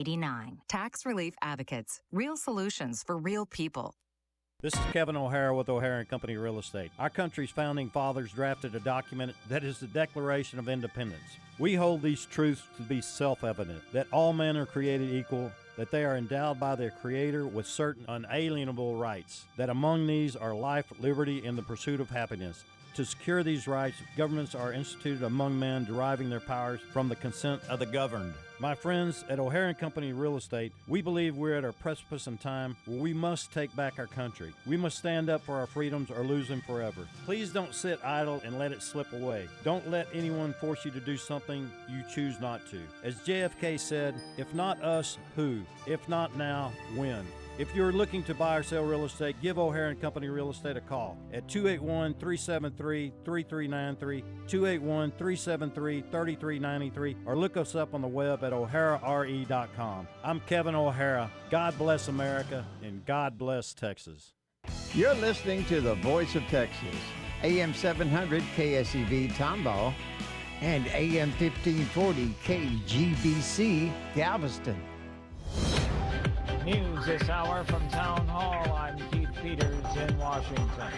89. Tax Relief Advocates. Real solutions for real people. This is Kevin O'Hara with O'Hara & Company Real Estate. Our country's founding fathers drafted a document that is the Declaration of Independence. We hold these truths to be self-evident, that all men are created equal, that they are endowed by their Creator with certain unalienable rights, that among these are life, liberty, and the pursuit of happiness. To secure these rights, governments are instituted among men, deriving their powers from the consent of the governed. My friends at O'Hara & Company Real Estate, we believe we're at a precipice in time where we must take back our country. We must stand up for our freedoms or lose them forever. Please don't sit idle and let it slip away. Don't let anyone force you to do something you choose not to. As JFK said, if not us, who? If not now, when? If you're looking to buy or sell real estate, give O'Hara & Company Real Estate a call at 281-373-3393, 281-373-3393, or look us up on the web at o'harare.com. I'm Kevin O'Hara. God bless America, and God bless Texas. You're listening to the Voice of Texas, AM 700 KSEV Tomball, and AM 1540 KGBC Galveston. News this hour from Town Hall. I'm Keith Peters in Washington.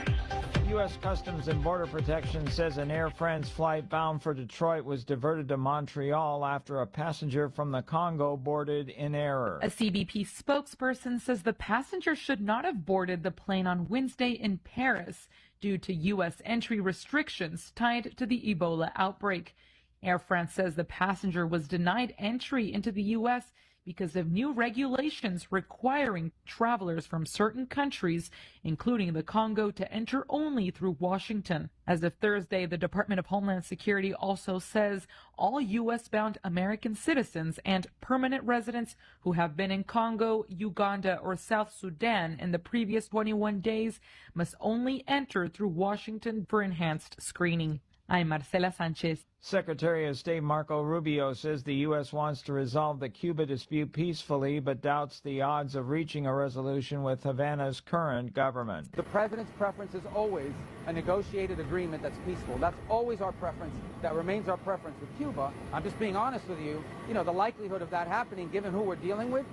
U.S. Customs and Border Protection says an Air France flight bound for Detroit was diverted to Montreal after a passenger from the Congo boarded in error. A CBP spokesperson says the passenger should not have boarded the plane on Wednesday in Paris due to U.S. entry restrictions tied to the Ebola outbreak. Air France says the passenger was denied entry into the U.S. because of new regulations requiring travelers from certain countries, including the Congo, to enter only through Washington. As of Thursday, the Department of Homeland Security also says all U.S.-bound American citizens and permanent residents who have been in Congo, Uganda, or South Sudan in the previous 21 days must only enter through Washington for enhanced screening. I'm Marcela Sanchez. Secretary of State Marco Rubio says the U.S. wants to resolve the Cuba dispute peacefully, but doubts the odds of reaching a resolution with Havana's current government. The president's preference is always a negotiated agreement that's peaceful. That's always our preference. That remains our preference with Cuba. I'm just being honest with you. You know, the likelihood of that happening, given who we're dealing with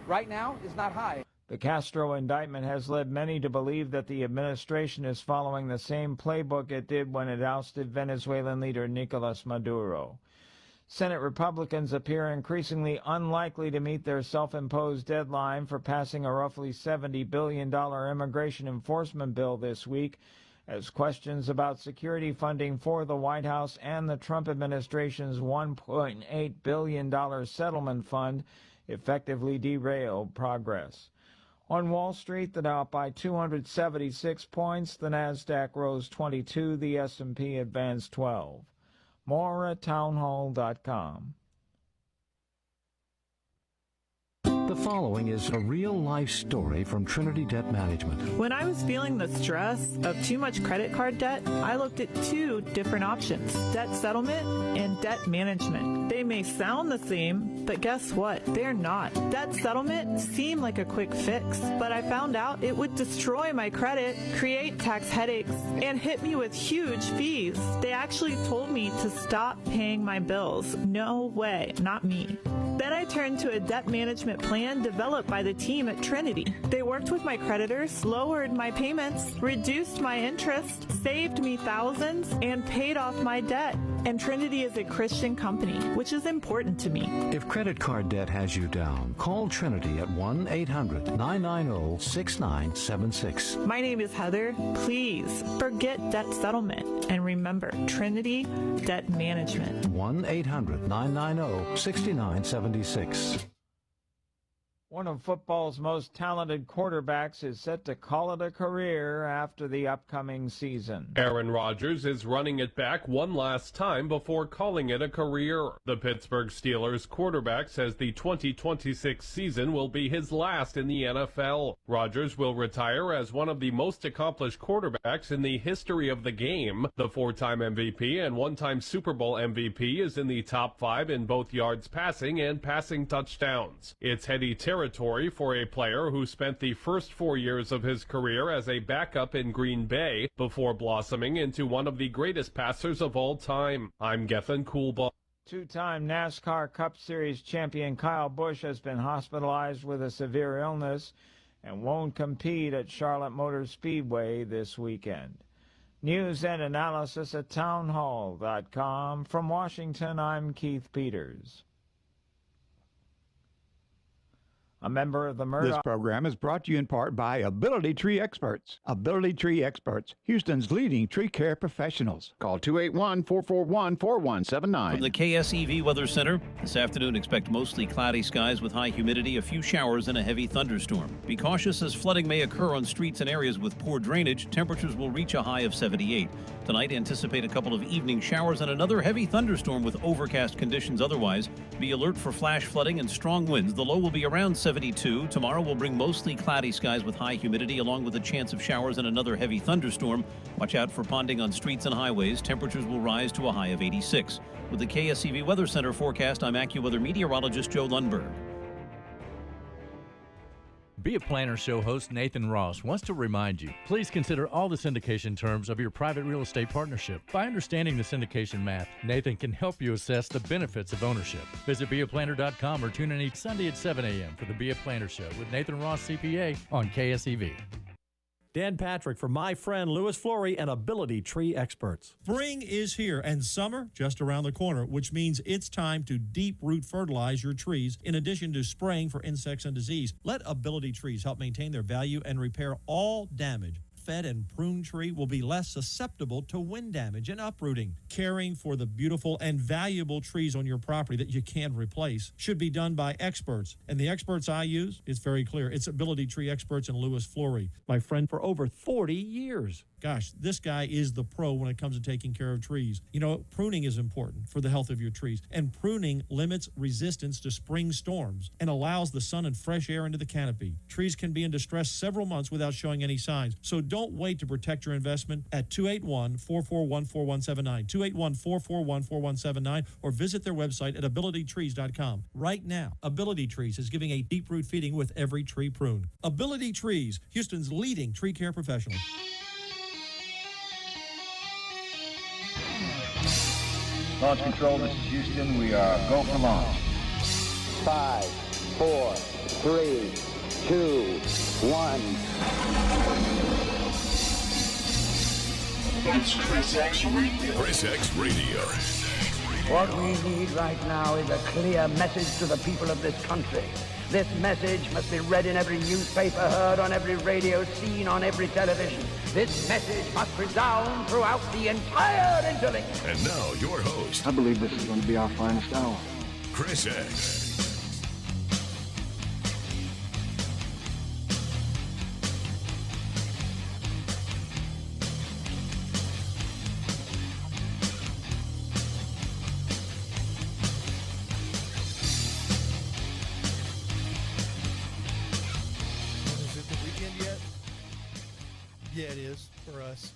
right now, is not high. The Castro indictment has led many to believe that the administration is following the same playbook it did when it ousted Venezuelan leader Nicolas Maduro. Senate Republicans appear increasingly unlikely to meet their self-imposed deadline for passing a roughly $70 billion immigration enforcement bill this week, as questions about security funding for the White House and the Trump administration's $1.8 billion settlement fund effectively derailed progress. On Wall Street, the Dow up by 276 points, the Nasdaq rose 22, the S&P advanced 12. More at townhall.com. The following is a real-life story from Trinity Debt Management. When I was feeling the stress of too much credit card debt, I looked at two different options, debt settlement and debt management. They may sound the same, but guess what? They're not. Debt settlement seemed like a quick fix, but I found out it would destroy my credit, create tax headaches, and hit me with huge fees. They actually told me to stop paying my bills. No way, not me. Then I turned to a debt management plan developed by the team at Trinity. They worked with my creditors, lowered my payments, reduced my interest, saved me thousands, and paid off my debt. And Trinity is a Christian company, which is important to me. If credit card debt has you down, call Trinity at 1-800-990-6976. My name is Heather. Please forget debt settlement. And remember, Trinity Debt Management. 1-800-990-6976. One of football's most talented quarterbacks is set to call it a career after the upcoming season. Aaron Rodgers is running it back one last time before calling it a career. The Pittsburgh Steelers quarterback says the 2026 season will be his last in the NFL. Rodgers will retire as one of the most accomplished quarterbacks in the history of the game. The four-time MVP and one-time Super Bowl MVP is in the top 5 in both yards passing and passing touchdowns. It's heady territory for a player who spent the first 4 years of his career as a backup in Green Bay before blossoming into one of the greatest passers of all time. I'm Gethin Coolbaugh. Two-time NASCAR Cup Series champion Kyle Busch has been hospitalized with a severe illness and won't compete at Charlotte Motor Speedway this weekend. News and analysis at townhall.com. From Washington, I'm Keith Peters. A member of the Murdoch... This program is brought to you in part by Ability Tree Experts. Ability Tree Experts, Houston's leading tree care professionals. Call 281-441-4179. From the KSEV Weather Center, this afternoon expect mostly cloudy skies with high humidity, a few showers, and a heavy thunderstorm. Be cautious as flooding may occur on streets and areas with poor drainage. Temperatures will reach a high of 78. Tonight, anticipate a couple of evening showers and another heavy thunderstorm with overcast conditions otherwise. Be alert for flash flooding and strong winds. The low will be around 72. Tomorrow will bring mostly cloudy skies with high humidity along with a chance of showers and another heavy thunderstorm. Watch out for ponding on streets and highways. Temperatures will rise to a high of 86. With the KSEV Weather Center forecast, I'm AccuWeather meteorologist Joe Lundberg. Be a Planner show host Nathan Ross wants to remind you, please consider all the syndication terms of your private real estate partnership. By understanding the syndication math, Nathan can help you assess the benefits of ownership. Visit beaplanner.com or tune in each Sunday at 7 a.m. for the Be a Planner show with Nathan Ross, CPA on KSEV. Dan Patrick for my friend Louis Flory and Ability Tree Experts. Spring is here and summer just around the corner, which means it's time to deep root fertilize your trees in addition to spraying for insects and disease. Let Ability Trees help maintain their value and repair all damage. Fed and pruned tree will be less susceptible to wind damage and uprooting. Caring for the beautiful and valuable trees on your property that you can't replace should be done by experts. And the experts I use, it's very clear. It's Ability Tree Experts and Louis Flory, my friend for over 40 years. Gosh, this guy is the pro when it comes to taking care of trees. You know, pruning is important for the health of your trees, and pruning limits resistance to spring storms and allows the sun and fresh air into the canopy. Trees can be in distress several months without showing any signs, so don't wait to protect your investment at 281-441-4179, 281-441-4179, or visit their website at abilitytrees.com. Right now, Ability Trees is giving a deep root feeding with every tree prune. Ability Trees, Houston's leading tree care professional. Launch control, this is Houston. We are go for launch. 5, 4, 3, 2, 1. It's ChrisXradio. ChrisXradio. What we need right now is a clear message to the people of this country. This message must be read in every newspaper, heard on every radio, seen on every television. This message must resound throughout the entire interlink. And now, your host. I believe this is going to be our finest hour. Chris X. Yeah, it is for us.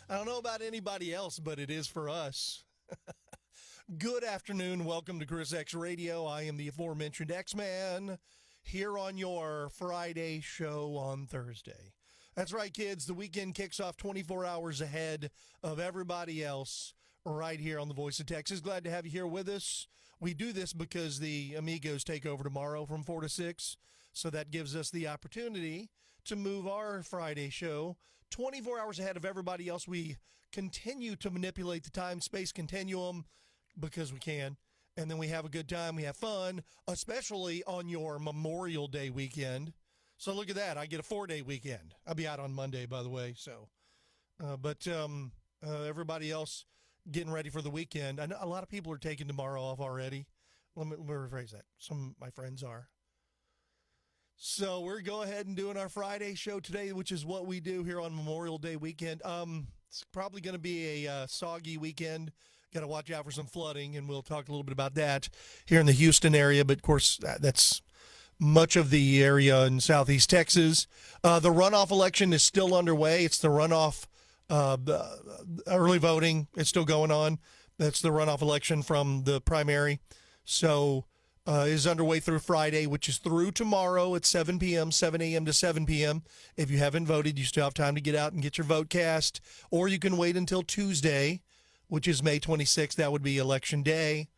I don't know about anybody else, but it is for us. Good afternoon. Welcome to ChrisXradio. I am the aforementioned X-Man here on your Friday show on Thursday. That's right, kids. The weekend kicks off 24 hours ahead of everybody else right here on the Voice of Texas. Glad to have you here with us. We do this because the Amigos take over tomorrow from 4 to 6, so that gives us the opportunity to move our Friday show 24 hours ahead of everybody else. We continue to manipulate the time-space continuum because we can, and then we have a good time, we have fun, especially on your Memorial Day weekend. So look at that, I get a 4-day weekend. I'll be out on Monday, by the way, so. Everybody else getting ready for the weekend. I know a lot of people are taking tomorrow off already. Let me rephrase that. Some of my friends are. So we're going ahead and doing our Friday show today, which is what we do here on Memorial Day weekend. It's probably going to be a soggy weekend. Got to watch out for some flooding, and we'll talk a little bit about that here in the Houston area. But, of course, that's much of the area in southeast Texas. The runoff election is still underway. It's the runoff early voting. It's still going on. That's the runoff election from the primary. So is underway through Friday, which is through tomorrow at 7 p.m., 7 a.m. to 7 p.m. If you haven't voted, you still have time to get out and get your vote cast, or you can wait until Tuesday which is May 26th. That would be Election Day.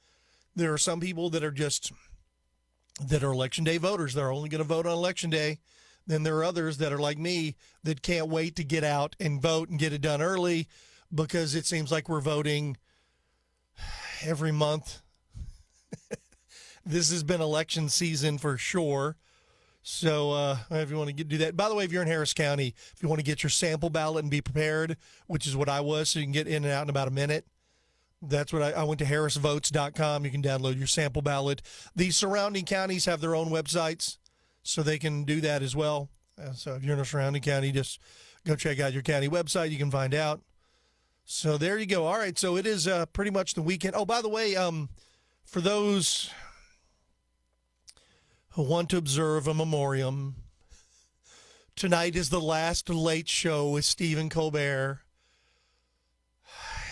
There are some people that are Election Day voters. They're only going to vote on Election Day. Then there are others that are like me that can't wait to get out and vote and get it done early because it seems like we're voting every month. This has been election season for sure. So if you want to do that. By the way, if you're in Harris County, if you want to get your sample ballot and be prepared, which is what I was, so you can get in and out in about a minute. That's what I went to harrisvotes.com. You can download your sample ballot. The surrounding counties have their own websites, so they can do that as well. So if you're in a surrounding county, just go check out your county website. You can find out. So there you go. All right, so it is pretty much the weekend. Oh, by the way, for those who want to observe a memoriam, tonight is the last Late Show with Stephen Colbert.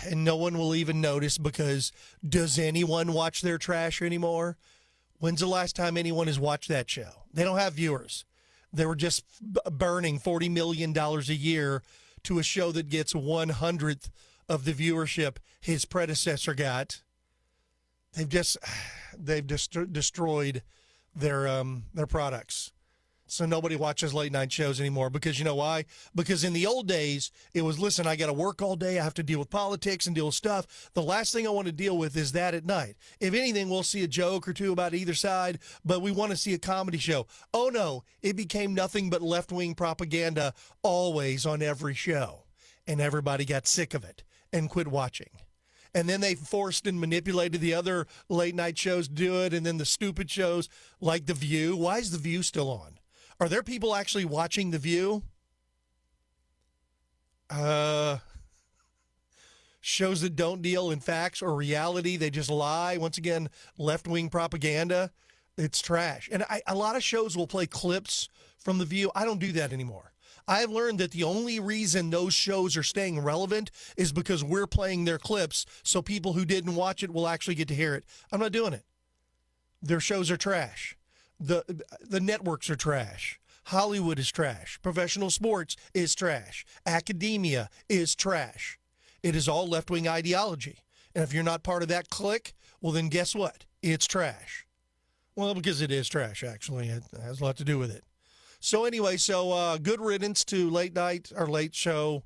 And no one will even notice because does anyone watch their trash anymore? When's the last time anyone has watched that show? They don't have viewers. They were just burning $40 million a year to a show that gets 1/100th of the viewership his predecessor got. They've destroyed their products. So nobody watches late night shows anymore because you know why? Because in the old days, it was, listen, I got to work all day. I have to deal with politics and deal with stuff. The last thing I want to deal with is that at night. If anything, we'll see a joke or two about either side, but we want to see a comedy show. Oh, no, it became nothing but left-wing propaganda always on every show. And everybody got sick of it and quit watching. And then they forced and manipulated the other late night shows to do it, and then the stupid shows like The View. Why is The View still on? Are there people actually watching The View? Shows that don't deal in facts or reality, they just lie. Once again, left-wing propaganda. It's trash. And a lot of shows will play clips from The View. I don't do that anymore. I've learned that the only reason those shows are staying relevant is because we're playing their clips so people who didn't watch it will actually get to hear it. I'm not doing it. Their shows are trash. The networks are trash. Hollywood is trash. Professional sports is trash. Academia is trash. It is all left-wing ideology. And if you're not part of that clique, well, then guess what? It's trash. Well, because it is trash, actually. It has a lot to do with it. So anyway, good riddance to late night or late show.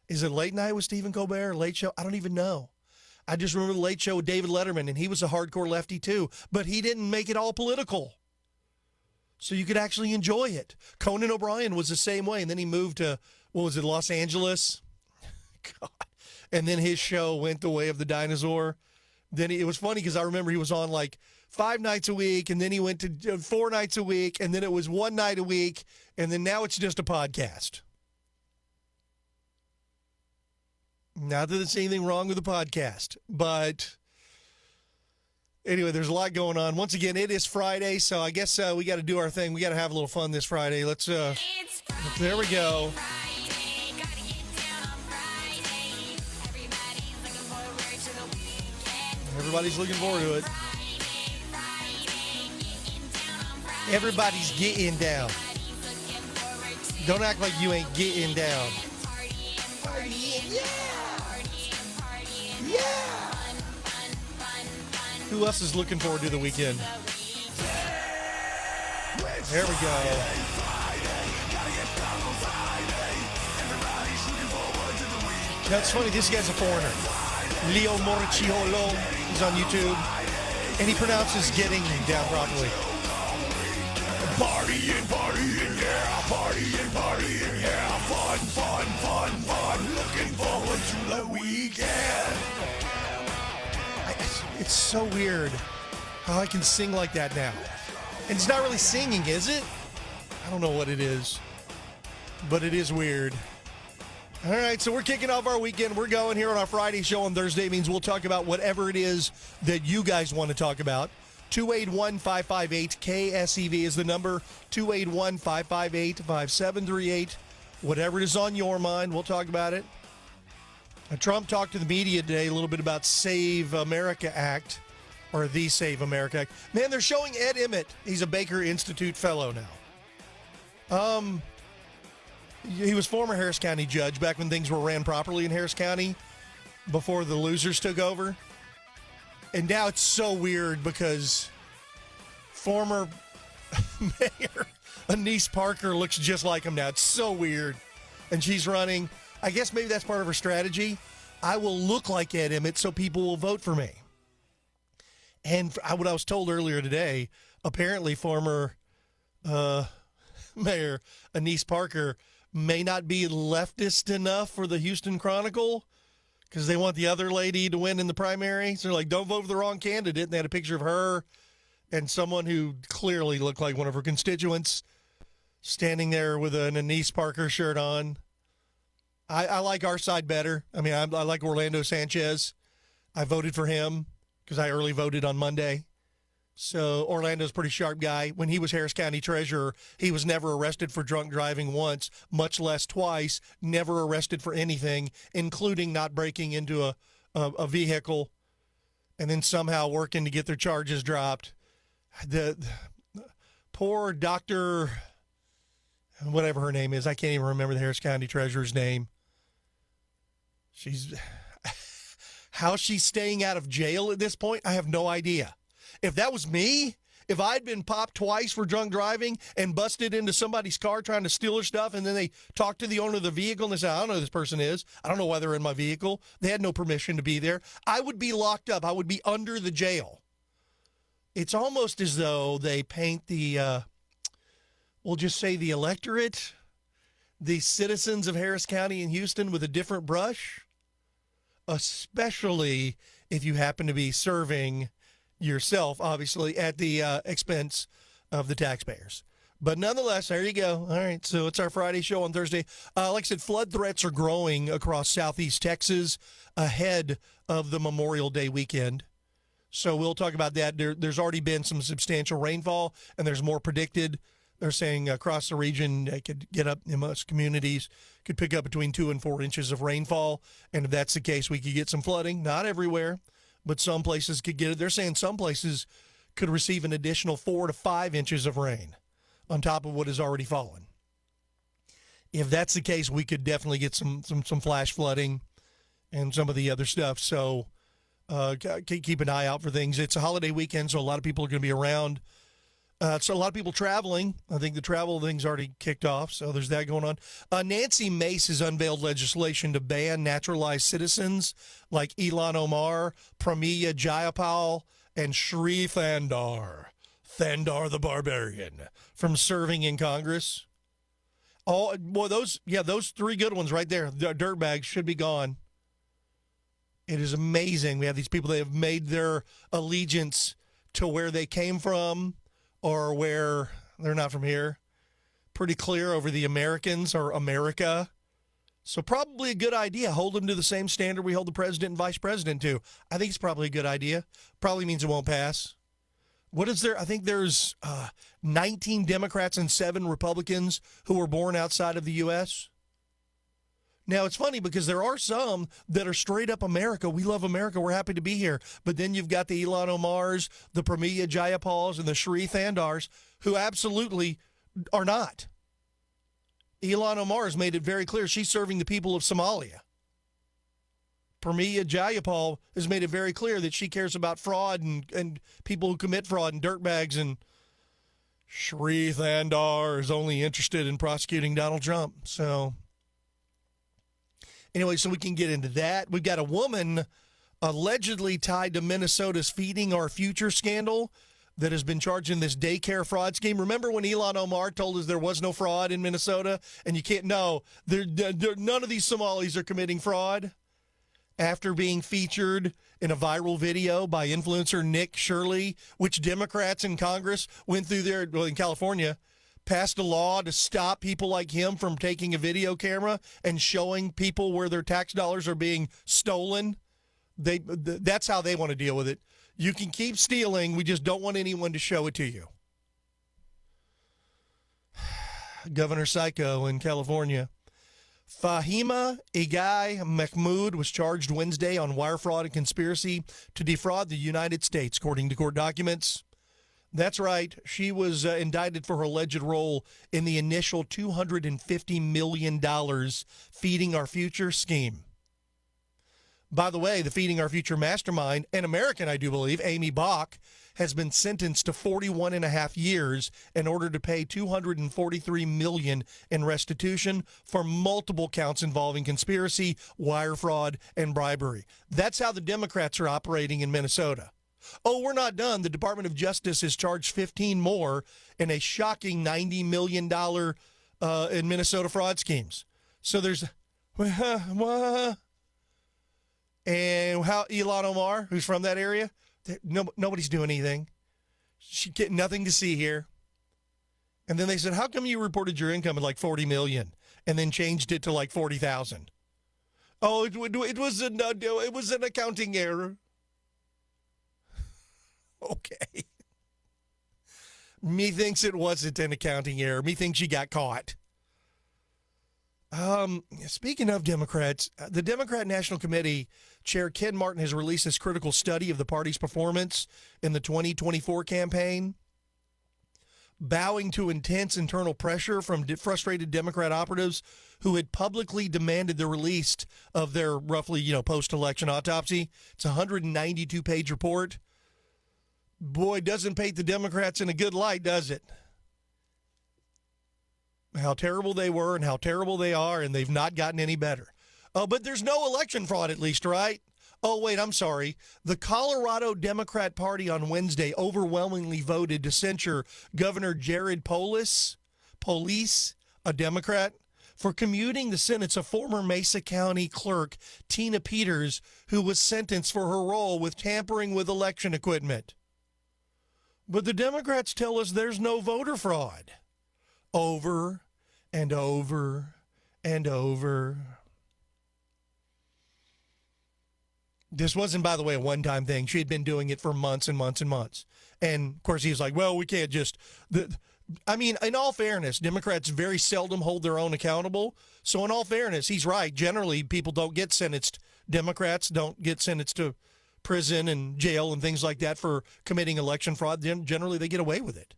Is it late night with Stephen Colbert or late show? I don't even know. I just remember the late show with David Letterman, and he was a hardcore lefty too, but he didn't make it all political. So you could actually enjoy it. Conan O'Brien was the same way, and then he moved to, Los Angeles? God. And then his show went the way of the dinosaur. Then it was funny because I remember he was on like 5 nights a week, and then he went to 4 nights a week, and then it was 1 night a week, and then now it's just a podcast. Not that there's anything wrong with the podcast, but anyway, there's a lot going on. Once again, it is Friday, so I guess we got to do our thing. We got to have a little fun this Friday. There we go. Everybody's looking forward to it. Everybody's getting down. Don't act like you ain't getting down. Yeah! Who else is looking forward to the weekend? There we go. Now, it's funny, this guy's a foreigner. Leo Moricciolo is on YouTube, and he pronounces getting down properly. Partying, yeah, partying, yeah, fun, looking forward to the weekend. It's so weird how I can sing like that now. And it's not really singing, is it? I don't know what it is, but it is weird. All right, so we're kicking off our weekend. We're going here on our Friday show on Thursday. It means we'll talk about whatever it is that you guys want to talk about. 281-558 KSEV is the number. 281-558-5738. Whatever it is on your mind, we'll talk about it. Trump talked to the media today a little bit about Save America Act, or the Save America Act. Man, they're showing Ed Emmett. He's a Baker Institute fellow now. He was former Harris County judge back when things were ran properly in Harris County. before the losers took over. And now it's so weird because former Mayor Anise Parker looks just like him now. It's so weird. And she's running. I guess maybe that's part of her strategy. I will look like Ed Emmett so people will vote for me. And what I was told earlier today, apparently former Mayor Anise Parker may not be leftist enough for the Houston Chronicle because they want the other lady to win in the primary. So they're like, don't vote for the wrong candidate. And they had a picture of her and someone who clearly looked like one of her constituents standing there with an Anise Parker shirt on. I like our side better. I mean, I like Orlando Sanchez. I voted for him because I early voted on Monday. So Orlando's a pretty sharp guy. When he was Harris County Treasurer, he was never arrested for drunk driving once, much less twice, never arrested for anything, including not breaking into a vehicle and then somehow working to get their charges dropped. The poor Dr. whatever her name is, I can't even remember the Harris County Treasurer's name. How she's staying out of jail at this point, I have no idea. If that was me, if I'd been popped twice for drunk driving and busted into somebody's car trying to steal their stuff, and then they talk to the owner of the vehicle and they say, I don't know who this person is. I don't know why they're in my vehicle. They had no permission to be there. I would be locked up. I would be under the jail. It's almost as though they paint the, we'll just say the electorate, the citizens of Harris County and Houston with a different brush, especially if you happen to be serving yourself, obviously, at the expense of the taxpayers. But nonetheless, there you go. All right, so it's our Friday show on Thursday. Like I said, flood threats are growing across southeast Texas ahead of the Memorial Day weekend. So we'll talk about that. There's already been some substantial rainfall, and there's more predicted. They're saying across the region, it could get up in most communities, could pick up between 2 and 4 inches of rainfall. And if that's the case, we could get some flooding. Not everywhere, but some places could get it. They're saying some places could receive an additional 4 to 5 inches of rain on top of what has already fallen. If that's the case, we could definitely get some flash flooding and some of the other stuff. So keep an eye out for things. It's a holiday weekend, so a lot of people are going to be around. So a lot of people traveling. I think the travel thing's already kicked off, so there's that going on. Nancy Mace has unveiled legislation to ban naturalized citizens like Ilhan Omar, Pramila Jayapal, and Shri Thandar the Barbarian, from serving in Congress. Oh, boy, those 3 good ones right there. The dirtbags should be gone. It is amazing. We have these people that have made their allegiance to where they came from, or where they're not from here. Pretty clear over the Americans or America. So probably a good idea. Hold them to the same standard we hold the president and vice president to. I think it's probably a good idea. Probably means it won't pass. What is there? I think there's 19 Democrats and 7 Republicans who were born outside of the U.S. Now, it's funny because there are some that are straight up America. We love America. We're happy to be here. But then you've got the Ilhan Omars, the Pramila Jayapals, and the Shri Thandars who absolutely are not. Ilhan Omar has made it very clear she's serving the people of Somalia. Pramila Jayapal has made it very clear that she cares about fraud and people who commit fraud and dirtbags. And Shri Thandar is only interested in prosecuting Donald Trump. So anyway, so we can get into that. We've got a woman allegedly tied to Minnesota's Feeding Our Future scandal that has been charged in this daycare fraud scheme. Remember when Ilhan Omar told us there was no fraud in Minnesota? And you can't know. None of these Somalis are committing fraud. After being featured in a viral video by influencer Nick Shirley, which Democrats in Congress went through there, well, in California, passed a law to stop people like him from taking a video camera and showing people where their tax dollars are being stolen. That's how they want to deal with it. You can keep stealing. We just don't want anyone to show it to you. Governor Psycho in California. Fahima Igai Mahmoud was charged Wednesday on wire fraud and conspiracy to defraud the United States, according to court documents. That's right. She was indicted for her alleged role in the initial $250 million Feeding Our Future scheme. By the way, the Feeding Our Future mastermind, an American, I do believe, Amy Bach, has been sentenced to 41 and a half years in order to pay $243 million in restitution for multiple counts involving conspiracy, wire fraud, and bribery. That's how the Democrats are operating in Minnesota. Oh, we're not done. The Department of Justice has charged 15 more in a shocking $90 million in Minnesota fraud schemes. So there's... And how Ilhan Omar, who's from that area, nobody's doing anything. She get nothing to see here. And then they said, how come you reported your income at like $40 million and then changed it to like $40,000? Oh, it was an accounting error. Okay. Me thinks it wasn't an accounting error. Me thinks she got caught. Speaking of Democrats, the Democrat National Committee Chair Ken Martin has released this critical study of the party's performance in the 2024 campaign, bowing to intense internal pressure from frustrated Democrat operatives who had publicly demanded the release of their roughly, post-election autopsy. It's a 192-page report. Boy, doesn't paint the Democrats in a good light, does it? How terrible they were and how terrible they are, and they've not gotten any better. Oh, but there's no election fraud, at least, right? Oh, wait, I'm sorry. The Colorado Democrat Party on Wednesday overwhelmingly voted to censure Governor Jared Polis, a Democrat, for commuting the sentence of former Mesa County clerk Tina Peters, who was sentenced for her role with tampering with election equipment. But the Democrats tell us there's no voter fraud. Over and over and over. This wasn't, by the way, a one-time thing. She had been doing it for months and months and months. And, of course, he's like, well, we can't just... in all fairness, Democrats very seldom hold their own accountable. So in all fairness, he's right. Generally, people don't get sentenced. Democrats don't get sentenced to prison and jail and things like that for committing election fraud. Generally, they get away with it.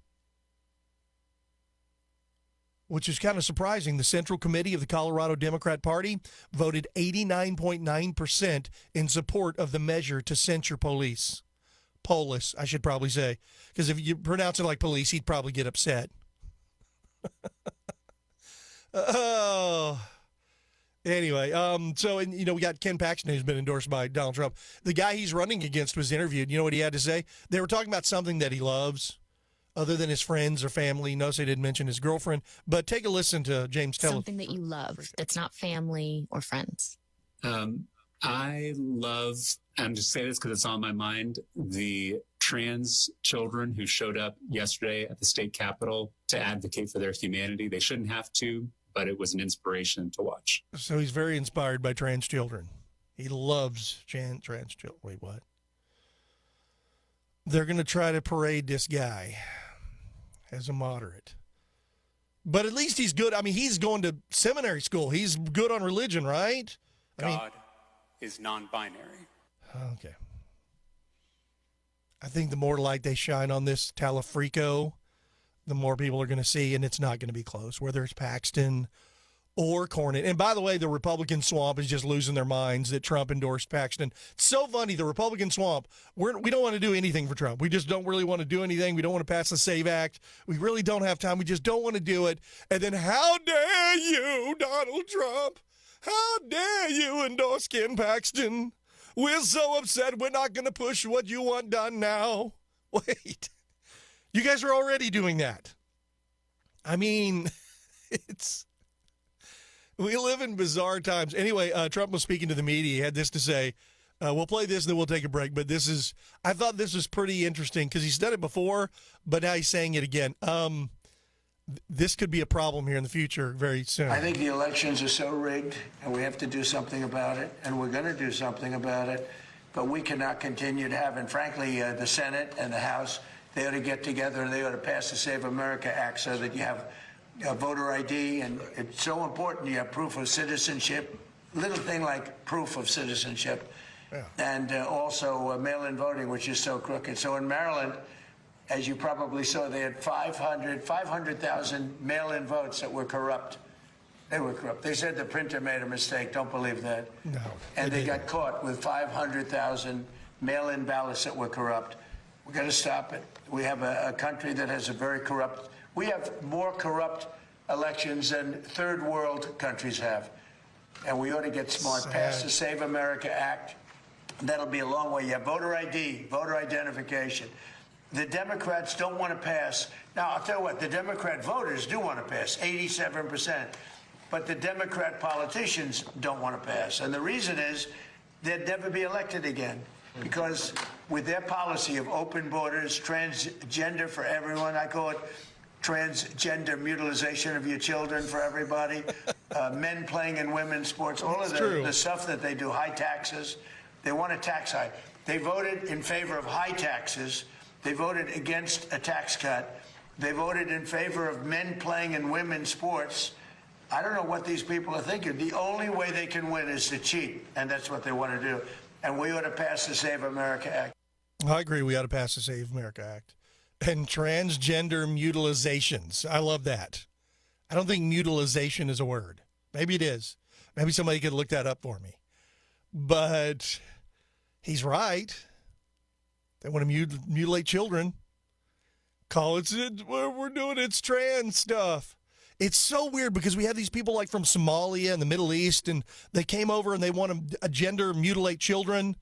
Which is kind of surprising. The Central Committee of the Colorado Democrat Party voted 89.9% in support of the measure to censure Polis, I should probably say. Because if you pronounce it like police, he'd probably get upset. Anyway, we got Ken Paxton, who's been endorsed by Donald Trump. The guy he's running against was interviewed. You know what he had to say? They were talking about something that he loves, other than his friends or family. Notice they didn't mention his girlfriend. But take a listen to James tell something that you love that's not family or friends. I love, I'm just saying this because it's on my mind, the trans children who showed up yesterday at the state capitol to advocate for their humanity. They shouldn't have to, but it was an inspiration to watch. So he's very inspired by trans children. He loves trans children. Wait, what? They're going to try to parade this guy as a moderate. But at least he's good. I mean, he's going to seminary school. He's good on religion, right? God is non-binary. Okay. I think the more light they shine on this Talafrico, the more people are going to see, and it's not going to be close, whether it's Paxton or Cornyn. And by the way, the Republican swamp is just losing their minds that Trump endorsed Paxton. It's so funny, the Republican swamp, we don't want to do anything for Trump. We just don't really want to do anything. We don't want to pass the SAVE Act. We really don't have time. We just don't want to do it. And then how dare you, Donald Trump? How dare you endorse Ken Paxton? We're so upset we're not going to push what you want done now. Wait. You guys are already doing that. I mean, we live in bizarre times. Anyway, Trump was speaking to the media. He had this to say. We'll play this and then we'll take a break. But I thought this was pretty interesting because he's done it before, but now he's saying it again. This could be a problem here in the future very soon. I think the elections are so rigged, and we have to do something about it, and we're going to do something about it. But we cannot continue to have, and frankly, the Senate and the House, they ought to get together and they ought to pass the Save America Act so that you have voter ID, and it's so important you have proof of citizenship, little thing like proof of citizenship, and also mail-in voting, which is so crooked. So in Maryland, as you probably saw, they had 500,000 mail-in votes that were corrupt. They were corrupt. They said the printer made a mistake. Don't believe that. No. And they got caught with 500,000 mail-in ballots that were corrupt. We've got to stop it. We have a country that has a very corrupt. We have more corrupt elections than third world countries have. And we ought to get smart. Pass the Save America Act. That'll be a long way. You have voter ID, voter identification. The Democrats don't want to pass. Now, I'll tell you what, the Democrat voters do want to pass, 87%. But the Democrat politicians don't want to pass. And the reason is they'd never be elected again. Because with their policy of open borders, transgender for everyone, I call it transgender mutilization of your children for everybody, men playing in women's sports, all of the stuff that they do, high taxes. They want a tax hike. They voted in favor of high taxes. They voted against a tax cut. They voted in favor of men playing in women's sports. I don't know what these people are thinking. The only way they can win is to cheat, and that's what they want to do. And we ought to pass the Save America Act. I agree. We ought to pass the Save America Act. And transgender mutilations. I love that. I don't think mutilization is a word. Maybe it is. Maybe somebody could look that up for me. But he's right. They want to mutilate children. Call it, we're doing it's trans stuff. It's so weird because we have these people like from Somalia and the Middle East, and they came over and they want to gender mutilate children.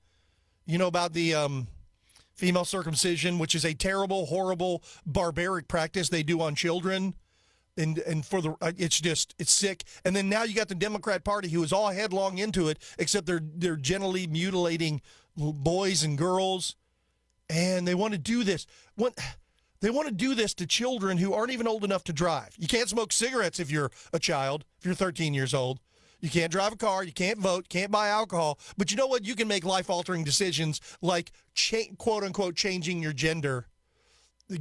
You know about the female circumcision, which is a terrible, horrible, barbaric practice they do on children. And for the it's sick. And then now you got the Democrat Party who is all headlong into it, except they're gently mutilating boys and girls, and they want to do this. They want to do this to children who aren't even old enough to drive. You can't smoke cigarettes if you're a child, if you're 13 years old. You can't drive a car. You can't vote. Can't buy alcohol. But you know what? You can make life-altering decisions like, quote-unquote, changing your gender,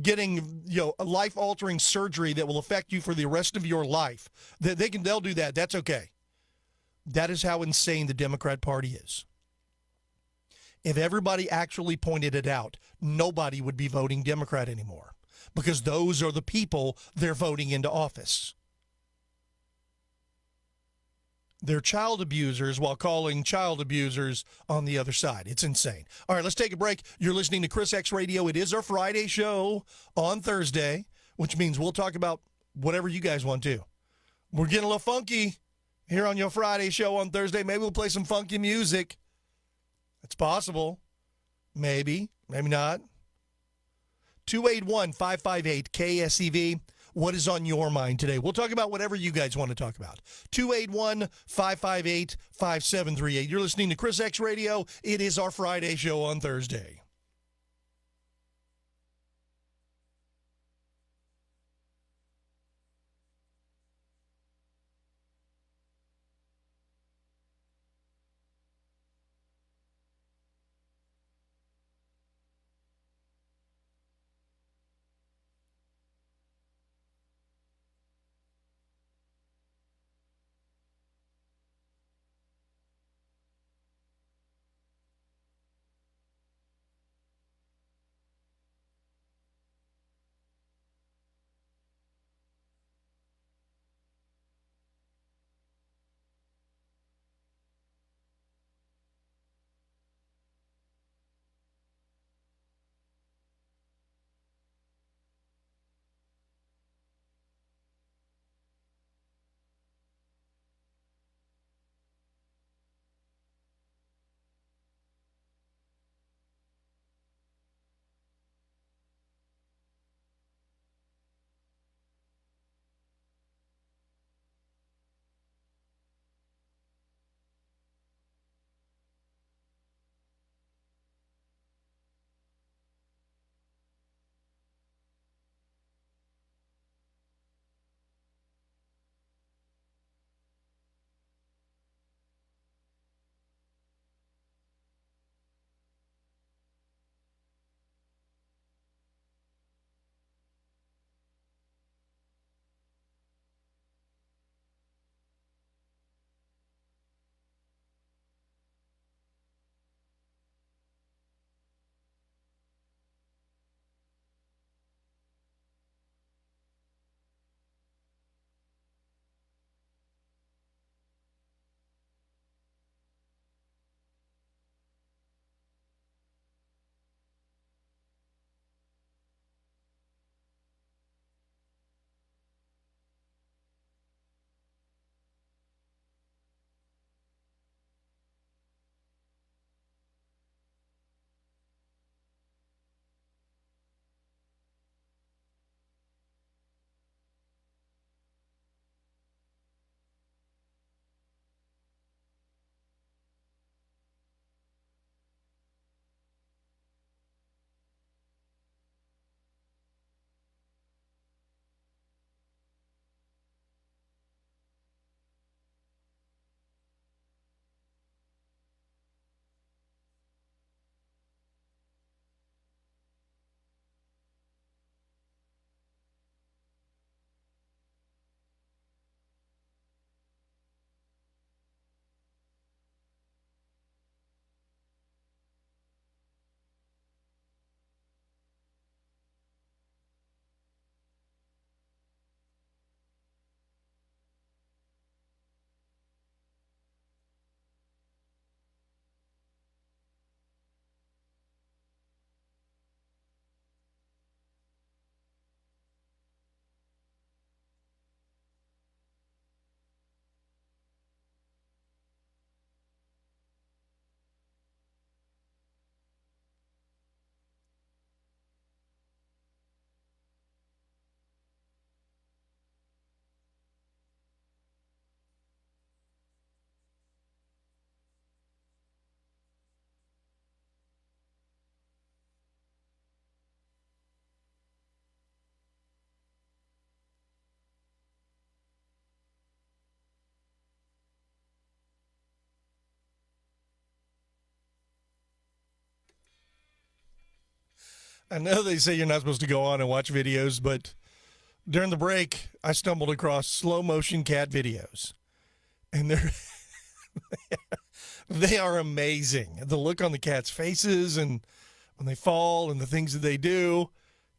getting a life-altering surgery that will affect you for the rest of your life. They'll do that. That's okay. That is how insane the Democrat Party is. If everybody actually pointed it out, nobody would be voting Democrat anymore because those are the people they're voting into office. They're child abusers while calling child abusers on the other side. It's insane. All right, let's take a break. You're listening to Chris X Radio. It is our Friday show on Thursday, which means we'll talk about whatever you guys want to. We're getting a little funky here on your Friday show on Thursday. Maybe we'll play some funky music. It's possible. Maybe. Maybe not. 281-558-KSEV. What is on your mind today? We'll talk about whatever you guys want to talk about. 281-558-5738. You're listening to Chris X Radio. It is our Friday show on Thursday. I know they say you're not supposed to go on and watch videos, but during the break, I stumbled across slow motion cat videos, and they are amazing. The look on the cats' faces and when they fall and the things that they do,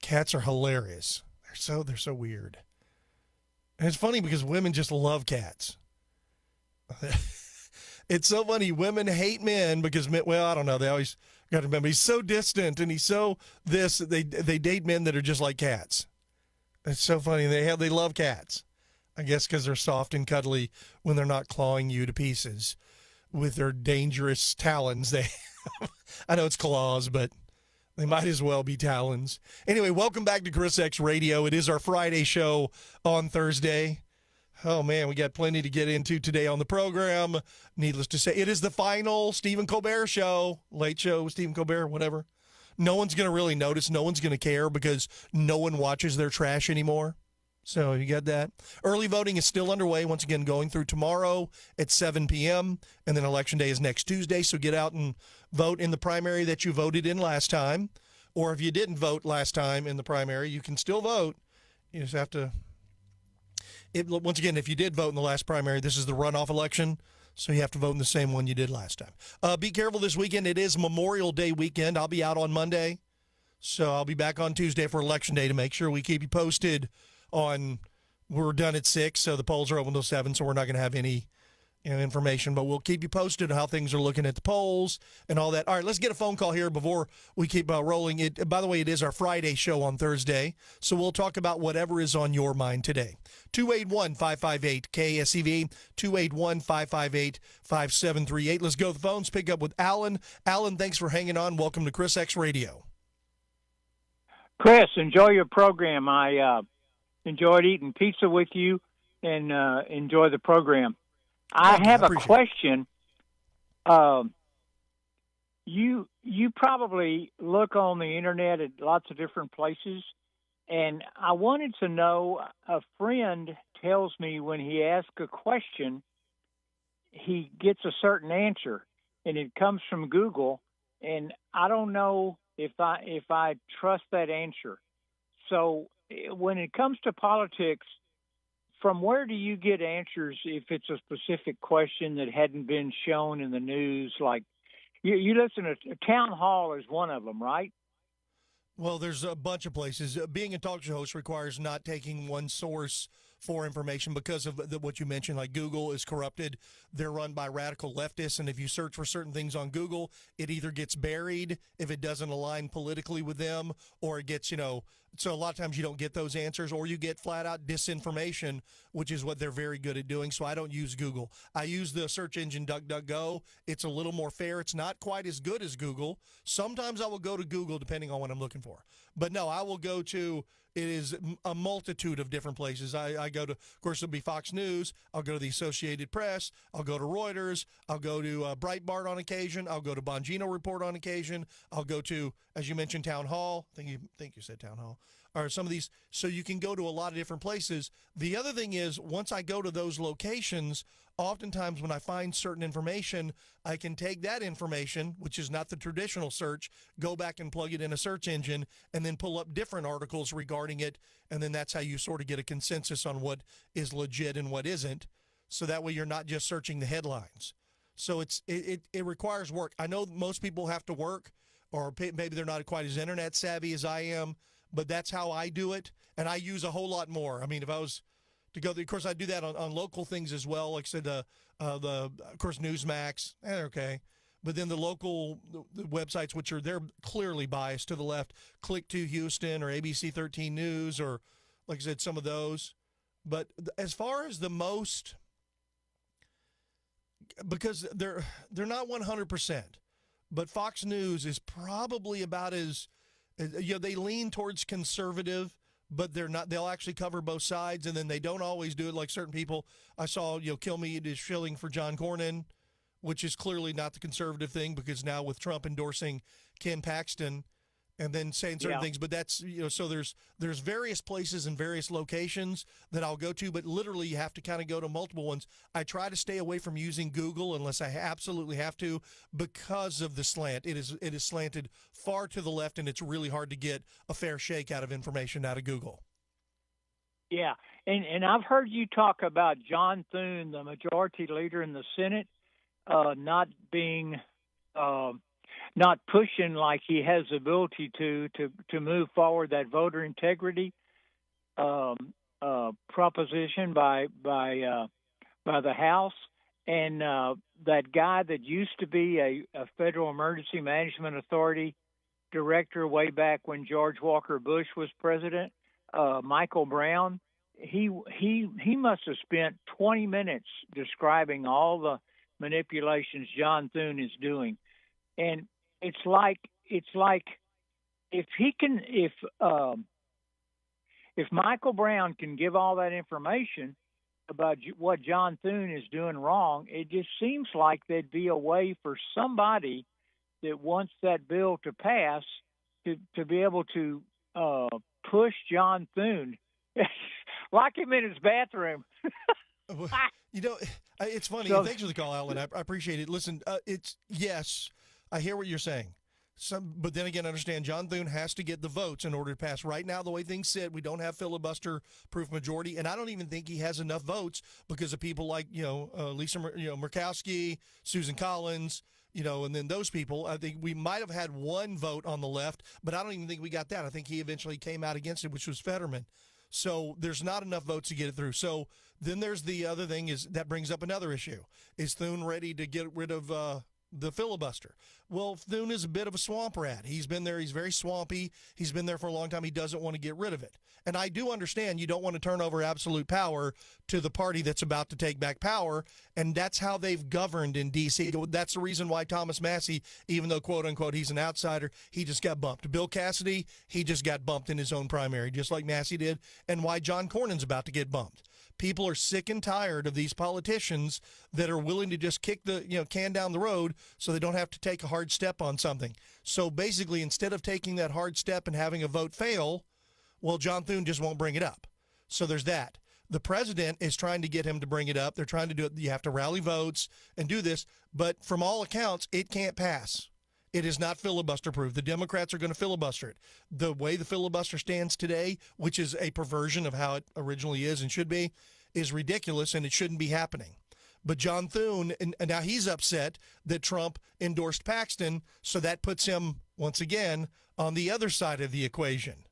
cats are hilarious. They're so weird. And it's funny because women just love cats. It's so funny. Women hate men because men, well, I don't know. They always got to remember he's so distant and he's so this. They date men that are just like cats. It's so funny. They love cats. I guess because they're soft and cuddly when they're not clawing you to pieces with their dangerous talons. I know it's claws, but they might as well be talons. Anyway, welcome back to ChrisX Radio. It is our Friday show on Thursday. Oh, man, we got plenty to get into today on the program. Needless to say, it is the final Stephen Colbert show, late show with Stephen Colbert, whatever. No one's going to really notice. No one's going to care because no one watches their trash anymore. So you got that. Early voting is still underway, once again, going through tomorrow at 7 p.m., and then Election Day is next Tuesday. So get out and vote in the primary that you voted in last time. Or if you didn't vote last time in the primary, you can still vote. You just have to... once again, if you did vote in the last primary, this is the runoff election, so you have to vote in the same one you did last time. Be careful this weekend. It is Memorial Day weekend. I'll be out on Monday, so I'll be back on Tuesday for Election Day to make sure we keep you posted on. We're done at 6, so the polls are open till 7, so we're not going to have any information, but we'll keep you posted on how things are looking at the polls and all that. All right, let's get a phone call here before we keep rolling. By the way, it is our Friday show on Thursday, so we'll talk about whatever is on your mind today. 281-558-KSEV, 281-558-5738. Let's go to the phones. Pick up with Alan. Alan, thanks for hanging on. Welcome to ChrisX Radio. Chris, enjoy your program. I enjoyed eating pizza with you and enjoy the program. I have a question. You probably look on the internet at lots of different places, and I wanted to know, a friend tells me when he asks a question, he gets a certain answer, and it comes from Google, and I don't know if I trust that answer. So when it comes to politics, from where do you get answers if it's a specific question that hadn't been shown in the news? Like, you listen to Town Hall is one of them, right? Well, there's a bunch of places. Being a talk show host requires not taking one source for information because of what you mentioned, like Google is corrupted. They're run by radical leftists, and if you search for certain things on Google, it either gets buried if it doesn't align politically with them, or it gets, so a lot of times you don't get those answers, or you get flat-out disinformation, which is what they're very good at doing. So I don't use Google. I use the search engine DuckDuckGo. It's a little more fair. It's not quite as good as Google. Sometimes I will go to Google depending on what I'm looking for. But no, I will go to, it is a multitude of different places. I go to, of course, it'll be Fox News. I'll go to the Associated Press. I'll go to Reuters. I'll go to Breitbart on occasion. I'll go to Bongino Report on occasion. I'll go to, as you mentioned, Town Hall. I think you said Town Hall. Or some of these, so you can go to a lot of different places. The other thing is, once I go to those locations, oftentimes when I find certain information, I can take that information, which is not the traditional search, go back and plug it in a search engine, and then pull up different articles regarding it, and then that's how you sort of get a consensus on what is legit and what isn't. So that way you're not just searching the headlines. So it requires work. I know most people have to work, or maybe they're not quite as internet savvy as I am, but that's how I do it, and I use a whole lot more. I mean, if I was to go, of course, I do that on local things as well. Like I said, of course, Newsmax, they're okay. But then the local websites, which they're clearly biased to the left, Click to Houston or ABC 13 News, or like I said, some of those. But as far as the most, because they're not 100%, but Fox News is probably about as, they lean towards conservative, but they're not. They'll actually cover both sides, and then they don't always do it like certain people. I saw, Kilmeade is shilling for John Cornyn, which is clearly not the conservative thing, because now with Trump endorsing Ken Paxton, and then saying certain things. But that's, so there's various places and various locations that I'll go to, but literally you have to kind of go to multiple ones. I try to stay away from using Google unless I absolutely have to because of the slant. It is slanted far to the left, and it's really hard to get a fair shake out of information out of Google. Yeah, and I've heard you talk about John Thune, the majority leader in the Senate, not being not pushing like he has the ability to move forward that voter integrity proposition by the House, and that guy that used to be a Federal Emergency Management Authority director way back when George Walker Bush was president, Michael Brown. He must have spent 20 minutes describing all the manipulations John Thune is doing, and it's like if Michael Brown can give all that information about what John Thune is doing wrong, it just seems like there'd be a way for somebody that wants that bill to pass to be able to push John Thune, lock him in his bathroom. It's funny. So, thanks for the call, Alan. I appreciate it. Listen, yes, I hear what you're saying. But then again, understand John Thune has to get the votes in order to pass. Right now, the way things sit, we don't have filibuster-proof majority, and I don't even think he has enough votes because of people like Lisa Murkowski, Susan Collins, and then those people. I think we might have had one vote on the left, but I don't even think we got that. I think he eventually came out against it, which was Fetterman. So there's not enough votes to get it through. So then there's the other thing is that brings up another issue. Is Thune ready to get rid of the filibuster? Well, Thune is a bit of a swamp rat. He's been there. He's very swampy. He's been there for a long time. He doesn't want to get rid of it. And I do understand you don't want to turn over absolute power to the party that's about to take back power, and that's how they've governed in D.C. That's the reason why Thomas Massie, even though, quote-unquote, he's an outsider, he just got bumped. Bill Cassidy, he just got bumped in his own primary, just like Massie did, and why John Cornyn's about to get bumped. People are sick and tired of these politicians that are willing to just kick the can down the road so they don't have to take a hard step on something. So basically, instead of taking that hard step and having a vote fail, well, John Thune just won't bring it up. So there's that. The president is trying to get him to bring it up. They're trying to do it. You have to rally votes and do this. But from all accounts, it can't pass. It is not filibuster-proof. The Democrats are going to filibuster it. The way the filibuster stands today, which is a perversion of how it originally is and should be, is ridiculous, and it shouldn't be happening. But John Thune, and now he's upset that Trump endorsed Paxton, so that puts him, once again, on the other side of the equation.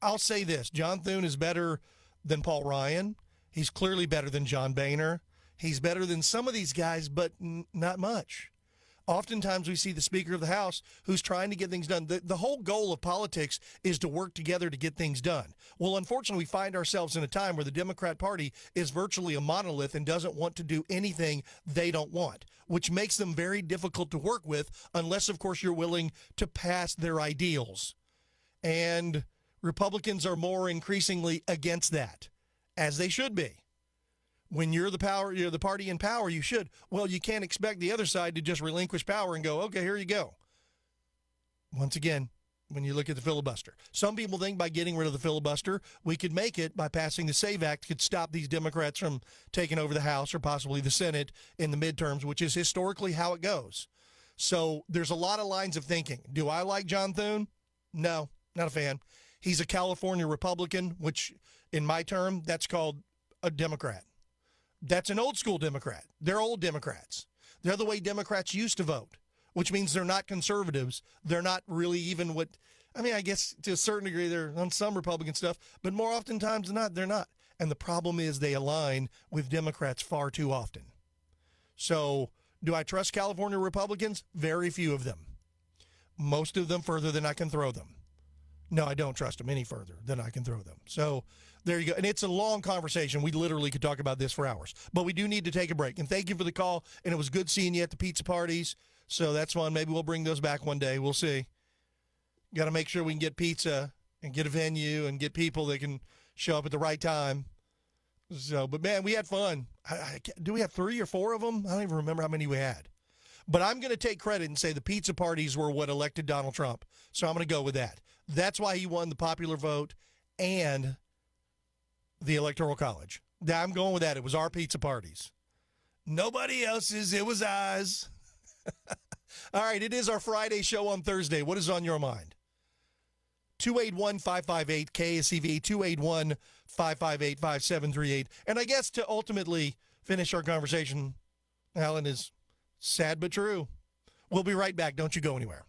I'll say this. John Thune is better than Paul Ryan. He's clearly better than John Boehner. He's better than some of these guys, but not much. Oftentimes we see the Speaker of the House who's trying to get things done. The whole goal of politics is to work together to get things done. Well, unfortunately, we find ourselves in a time where the Democrat Party is virtually a monolith and doesn't want to do anything they don't want, which makes them very difficult to work with unless, of course, you're willing to pass their ideals. And Republicans are more increasingly against that, as they should be. When you're the party in power, you should. Well, you can't expect the other side to just relinquish power and go, okay, here you go. Once again, when you look at the filibuster. Some people think by getting rid of the filibuster, we could make it by passing the SAVE Act, could stop these Democrats from taking over the House or possibly the Senate in the midterms, which is historically how it goes. So there's a lot of lines of thinking. Do I like John Thune? No, not a fan. He's a California Republican, which in my term, that's called a Democrat. That's an old school Democrat. They're old Democrats. They're the way Democrats used to vote, which means they're not conservatives. They're not really even I guess to a certain degree they're on some Republican stuff, but more oftentimes than not, they're not. And the problem is they align with Democrats far too often. So do I trust California Republicans? Very few of them. Most of them further than I can throw them. No, I don't trust them any further than I can throw them. So there you go. And it's a long conversation. We literally could talk about this for hours. But we do need to take a break. And thank you for the call. And it was good seeing you at the pizza parties. So that's fun. Maybe we'll bring those back one day. We'll see. Got to make sure we can get pizza and get a venue and get people that can show up at the right time. So, but man, we had fun. Do we have 3 or 4 of them? I don't even remember how many we had. But I'm going to take credit and say the pizza parties were what elected Donald Trump. So I'm going to go with that. That's why he won the popular vote and the Electoral College. I'm going with that. It was our pizza parties. Nobody else's. It was ours. All right, it is our Friday show on Thursday. What is on your mind? 281-558 KSEV, 281-558-5738. And I guess to ultimately finish our conversation, Alan, is sad but true. We'll be right back. Don't you go anywhere.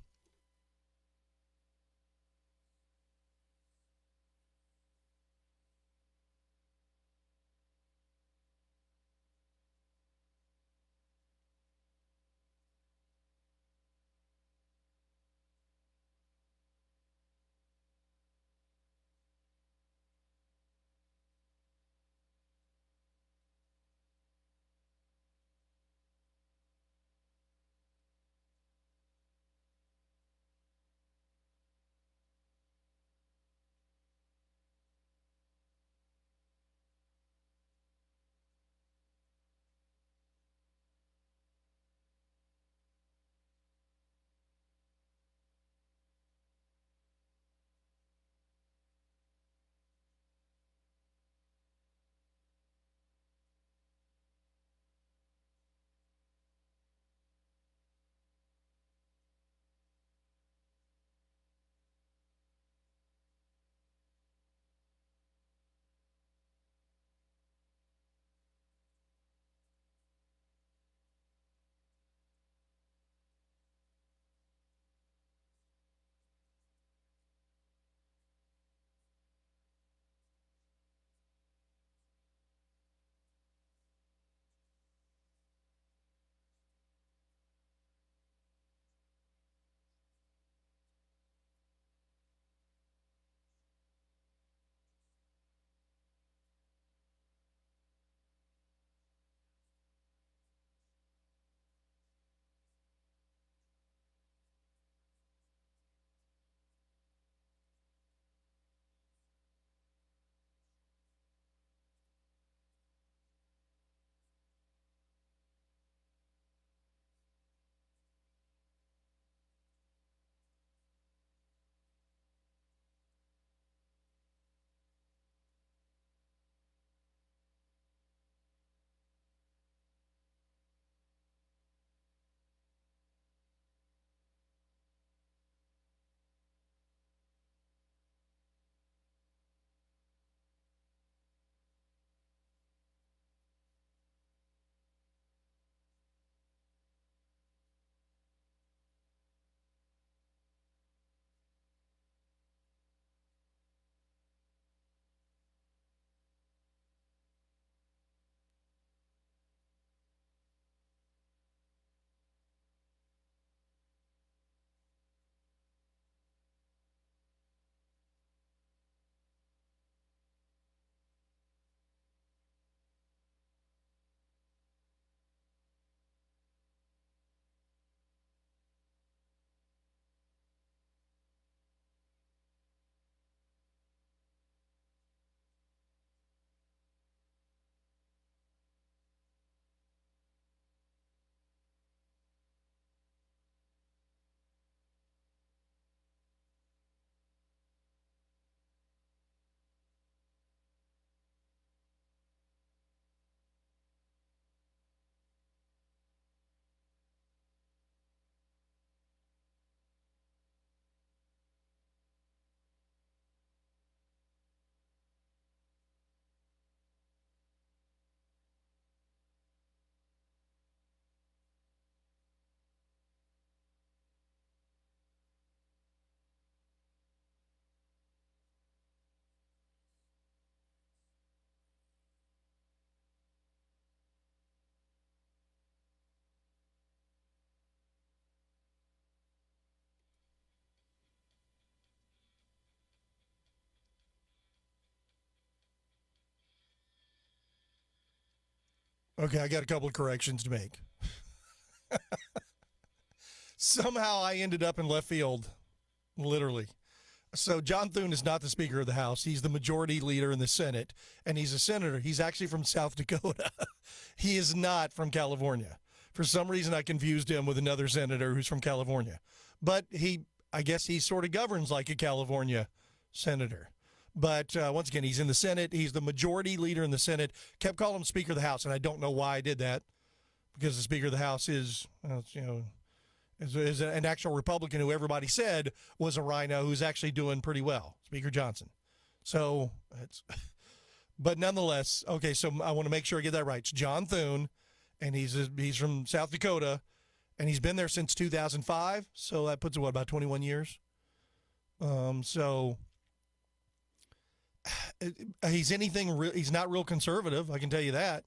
Okay, I got a couple of corrections to make. Somehow I ended up in left field, literally. So John Thune is not the Speaker of the House. He's the majority leader in the Senate, and he's a senator. He's actually from South Dakota. He is not from California. For some reason, I confused him with another senator who's from California. But I guess he sort of governs like a California senator. But once again, he's in the Senate. He's the majority leader in the Senate. Kept calling him Speaker of the House, and I don't know why I did that, because the Speaker of the House is an actual Republican who everybody said was a rhino who's actually doing pretty well, Speaker Johnson. So, but nonetheless, okay, so I want to make sure I get that right. It's John Thune, and he's from South Dakota, and he's been there since 2005, so that puts it, about 21 years? So he's not real conservative, I can tell you that.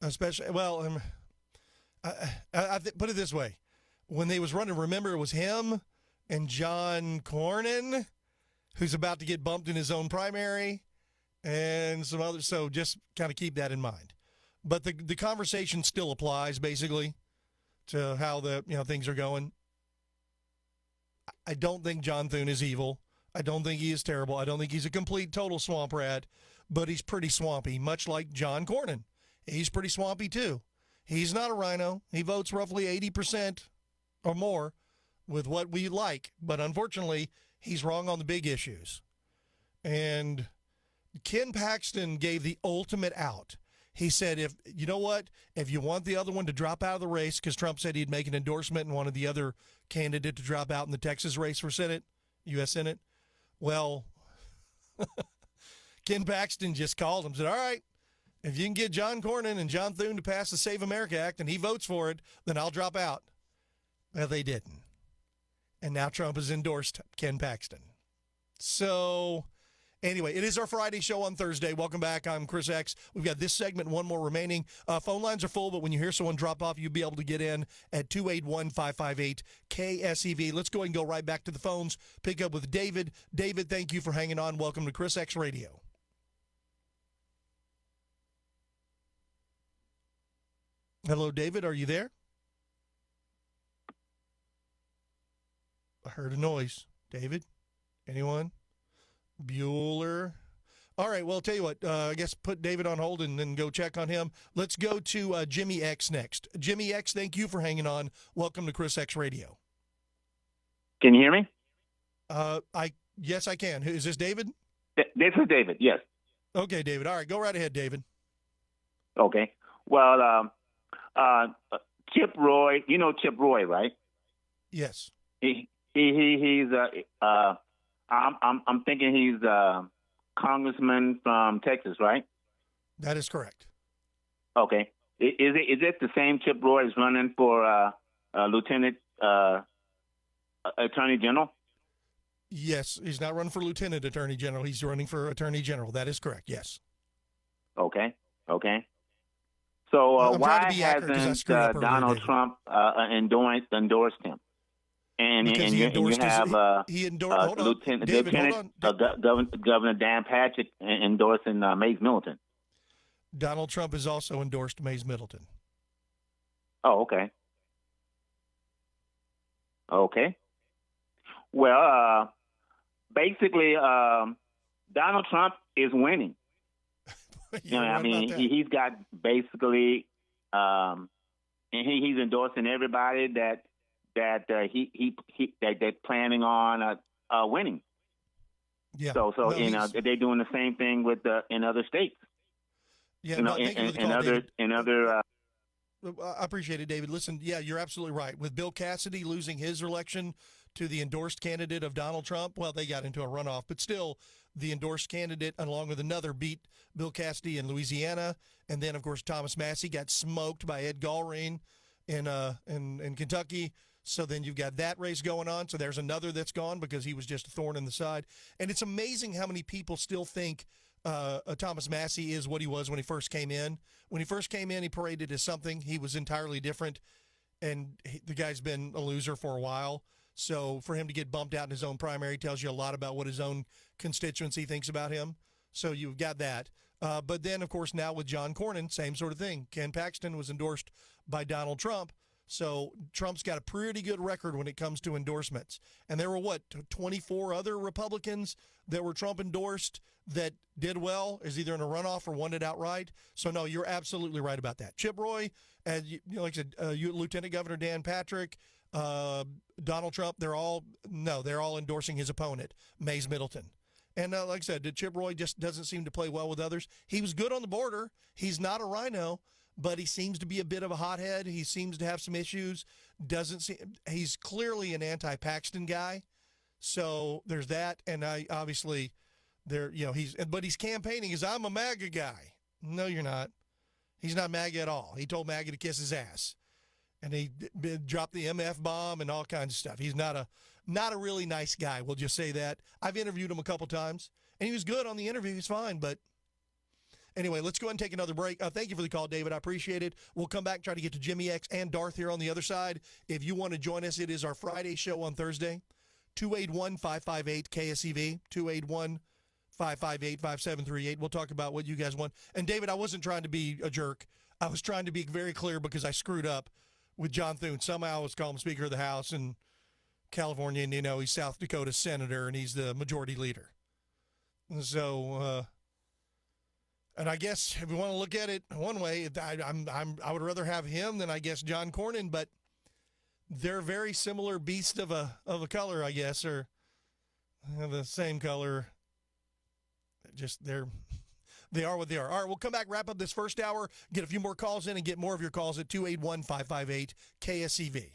Especially, well, put it this way. When they was running, remember, it was him and John Cornyn, who's about to get bumped in his own primary, and some others. So just kind of keep that in mind. But the conversation still applies, basically, to how things are going. I don't think John Thune is evil. I don't think he is terrible. I don't think he's a complete, total swamp rat, but he's pretty swampy, much like John Cornyn. He's pretty swampy, too. He's not a rhino. He votes roughly 80% or more with what we like, but unfortunately, he's wrong on the big issues. And Ken Paxton gave the ultimate out. He said, if you want the other one to drop out of the race, because Trump said he'd make an endorsement and wanted the other candidate to drop out in the Texas race for Senate, U.S. Senate, well, Ken Paxton just called him and said, all right, if you can get John Cornyn and John Thune to pass the Save America Act and he votes for it, then I'll drop out. Well, they didn't. And now Trump has endorsed Ken Paxton. So, anyway, it is our Friday show on Thursday. Welcome back. I'm Chris X. We've got this segment and one more remaining. Phone lines are full, but when you hear someone drop off, you'll be able to get in at 281-558-KSEV. Let's go ahead and go right back to the phones. Pick up with David. David, thank you for hanging on. Welcome to Chris X Radio. Hello, David. Are you there? I heard a noise. David? Anyone? Bueller? All right, well, I'll tell you what. I guess put David on hold and then go check on him. Let's go to Jimmy X next. Jimmy X, thank you for hanging on. Welcome to Chris X Radio. Can you hear me? Yes, I can. Is this David? This is David, yes. Okay, David. All right, go right ahead, David. Okay. Well, Chip Roy, you know Chip Roy, right? Yes. I'm thinking he's a congressman from Texas, right? That is correct. Okay. Is it the same Chip Roy is running for Lieutenant Attorney General? Yes, he's not running for Lieutenant Attorney General. He's running for Attorney General. That is correct, yes. Okay. So why hasn't Donald Trump endorsed him? And Governor Dan Patrick endorsing Mays Middleton. Donald Trump has also endorsed Mays Middleton. Oh, okay. Okay. Well, basically, Donald Trump is winning. He's got basically, and he's endorsing everybody that's planning on winning. Yeah. So they're doing the same thing with in other states. Yeah. In other. I appreciate it, David. Listen, yeah, you're absolutely right. With Bill Cassidy losing his election to the endorsed candidate of Donald Trump, well, they got into a runoff, but still, the endorsed candidate, along with another, beat Bill Cassidy in Louisiana, and then, of course, Thomas Massie got smoked by Ed Galbraith in Kentucky. So then you've got that race going on. So there's another that's gone because he was just a thorn in the side. And it's amazing how many people still think Thomas Massie is what he was when he first came in. When he first came in, he paraded as something. He was entirely different, and the guy's been a loser for a while. So for him to get bumped out in his own primary tells you a lot about what his own constituency thinks about him. So you've got that. But then, of course, now with John Cornyn, same sort of thing. Ken Paxton was endorsed by Donald Trump. So Trump's got a pretty good record when it comes to endorsements. And there were, 24 other Republicans that were Trump endorsed that did well, is either in a runoff or won it outright. So, no, you're absolutely right about that. Chip Roy, and like I said, Lieutenant Governor Dan Patrick, Donald Trump, they're all endorsing his opponent, Mays Middleton. And like I said, Chip Roy just doesn't seem to play well with others. He was good on the border. He's not a rhino, but he seems to be a bit of a hothead. He seems to have some issues. He's clearly an anti-Paxton guy. So there's that. And he's campaigning as I'm a MAGA guy. No, you're not. He's not MAGA at all. He told MAGA to kiss his ass. And he dropped the MF bomb and all kinds of stuff. He's not a really nice guy. We'll just say that. I've interviewed him a couple times, and he was good on the interview. He's fine. But anyway, let's go ahead and take another break. Thank you for the call, David. I appreciate it. We'll come back and try to get to Jimmy X and Darth here on the other side. If you want to join us, it is our Friday show on Thursday. 281-558-KSEV, 281-558-5738. We'll talk about what you guys want. And, David, I wasn't trying to be a jerk. I was trying to be very clear because I screwed up with John Thune. Somehow I was calling him Speaker of the House in California, and, he's South Dakota's senator, and he's the majority leader. And so, and I guess if we want to look at it one way, I would rather have him than, I guess, John Cornyn, but they're very similar beasts of a color, I guess, or the same color. Just they are what they are. All right, we'll come back, wrap up this first hour, get a few more calls in, and get more of your calls at 281-558-KSEV.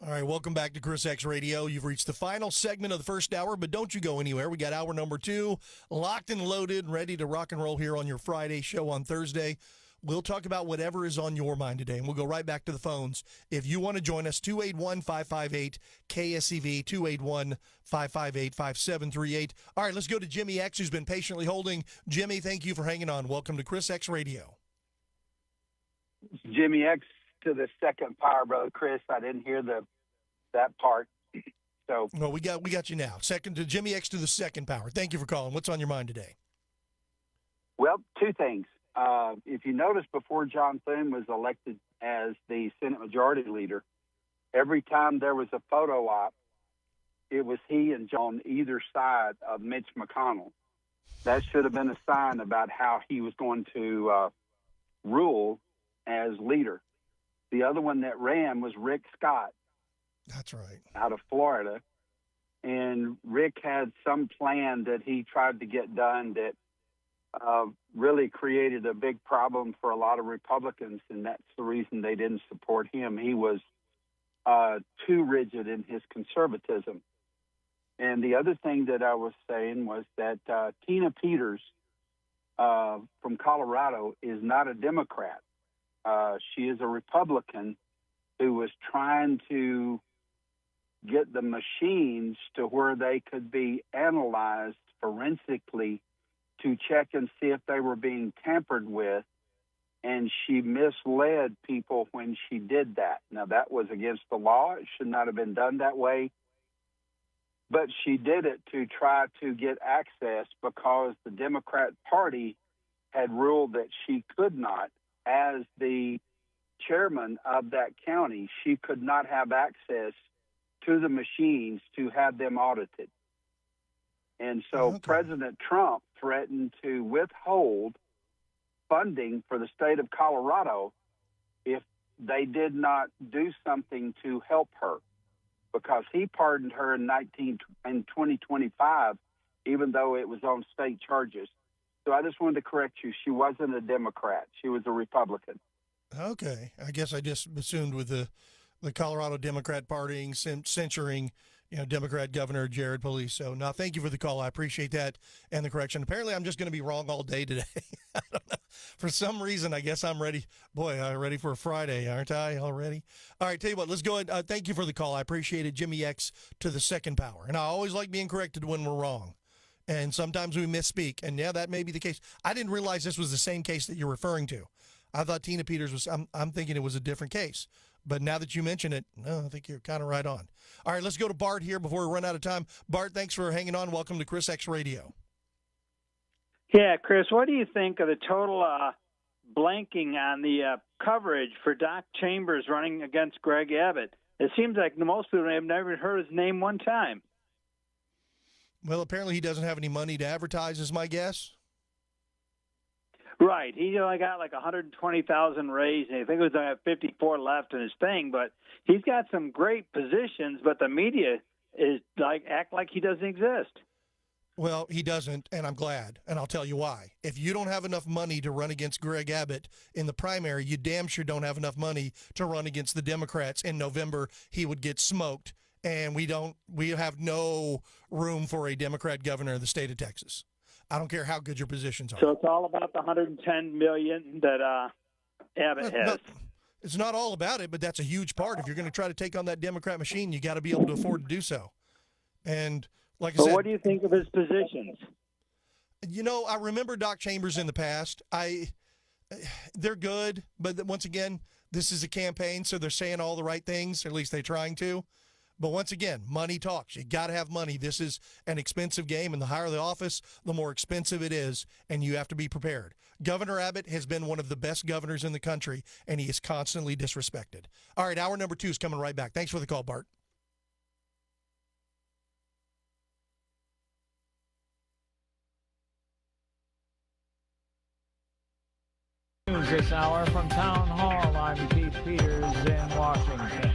All right, welcome back to Chris X Radio. You've reached the final segment of the first hour, but don't you go anywhere. We got hour number 2 locked and loaded, ready to rock and roll here on your Friday show on Thursday. We'll talk about whatever is on your mind today, and we'll go right back to the phones. If you want to join us, 281-558-KSEV, 281-558-5738. All right, let's go to Jimmy X, who's been patiently holding. Jimmy, thank you for hanging on. Welcome to Chris X Radio. Jimmy X to the second power, Brother Chris. I didn't hear that part. So well, we got you now. Second to Jimmy X to the second power. Thank you for calling. What's on your mind today? Well, 2 things. If you notice, before John Thune was elected as the Senate Majority Leader, every time there was a photo op, it was he and John on either side of Mitch McConnell. That should have been a sign about how he was going to rule as leader. The other one that ran was Rick Scott. That's right. Out of Florida. And Rick had some plan that he tried to get done that really created a big problem for a lot of Republicans, and that's the reason they didn't support him. He was too rigid in his conservatism. And the other thing that I was saying was that Tina Peters from Colorado is not a Democrat. She is a Republican who was trying to get the machines to where they could be analyzed forensically to check and see if they were being tampered with, and she misled people when she did that. Now, that was against the law. It should not have been done that way, but she did it to try to get access because the Democrat Party had ruled that she could not, as the chairman of that county, she could not have access to the machines to have them audited. And so President Trump threatened to withhold funding for the state of Colorado if they did not do something to help her, because he pardoned her in 2025, even though it was on state charges. So I just wanted to correct you. She wasn't a Democrat. She was a Republican. Okay. I guess I just assumed with the Colorado Democrat Party censuring, Democrat Governor Jared Police. So, no, thank you for the call. I appreciate that and the correction. Apparently, I'm just going to be wrong all day today. I don't know. For some reason, I guess I'm ready. Boy, I'm ready for a Friday, aren't I, already? All right, tell you what, let's go ahead. Thank you for the call. I appreciate it. Jimmy X to the second power. And I always like being corrected when we're wrong. And sometimes we misspeak. And, yeah, that may be the case. I didn't realize this was the same case that you're referring to. I thought Tina Peters was, I'm thinking it was a different case. But now that you mention it, no, I think you're kind of right on. All right, let's go to Bart here before we run out of time. Bart, thanks for hanging on. Welcome to Chris X Radio. Yeah, Chris, what do you think of the total blanking on the coverage for Doc Chambers running against Greg Abbott? It seems like most people have never heard his name one time. Well, apparently he doesn't have any money to advertise, is my guess. Right. He only got like 120,000 raised, and I think it was 54 left in his thing. But he's got some great positions, but the media is act like he doesn't exist. Well, he doesn't, and I'm glad, and I'll tell you why. If you don't have enough money to run against Greg Abbott in the primary, you damn sure don't have enough money to run against the Democrats in November. He would get smoked, and we have no room for a Democrat governor of the state of Texas. I don't care how good your positions are. So it's all about the $110 million that Abbott has. No, it's not all about it, but that's a huge part. If you're going to try to take on that Democrat machine, you got to be able to afford to do so. And like I said, what do you think of his positions? I remember Doc Chambers in the past. They're good, but once again, this is a campaign, so they're saying all the right things, or at least they're trying to. But once again, money talks. You got to have money. This is an expensive game, and the higher the office, the more expensive it is, and you have to be prepared. Governor Abbott has been one of the best governors in the country, and he is constantly disrespected. All right, hour number 2 is coming right back. Thanks for the call, Bart. News this hour from Town Hall. I'm Keith Peters in Washington.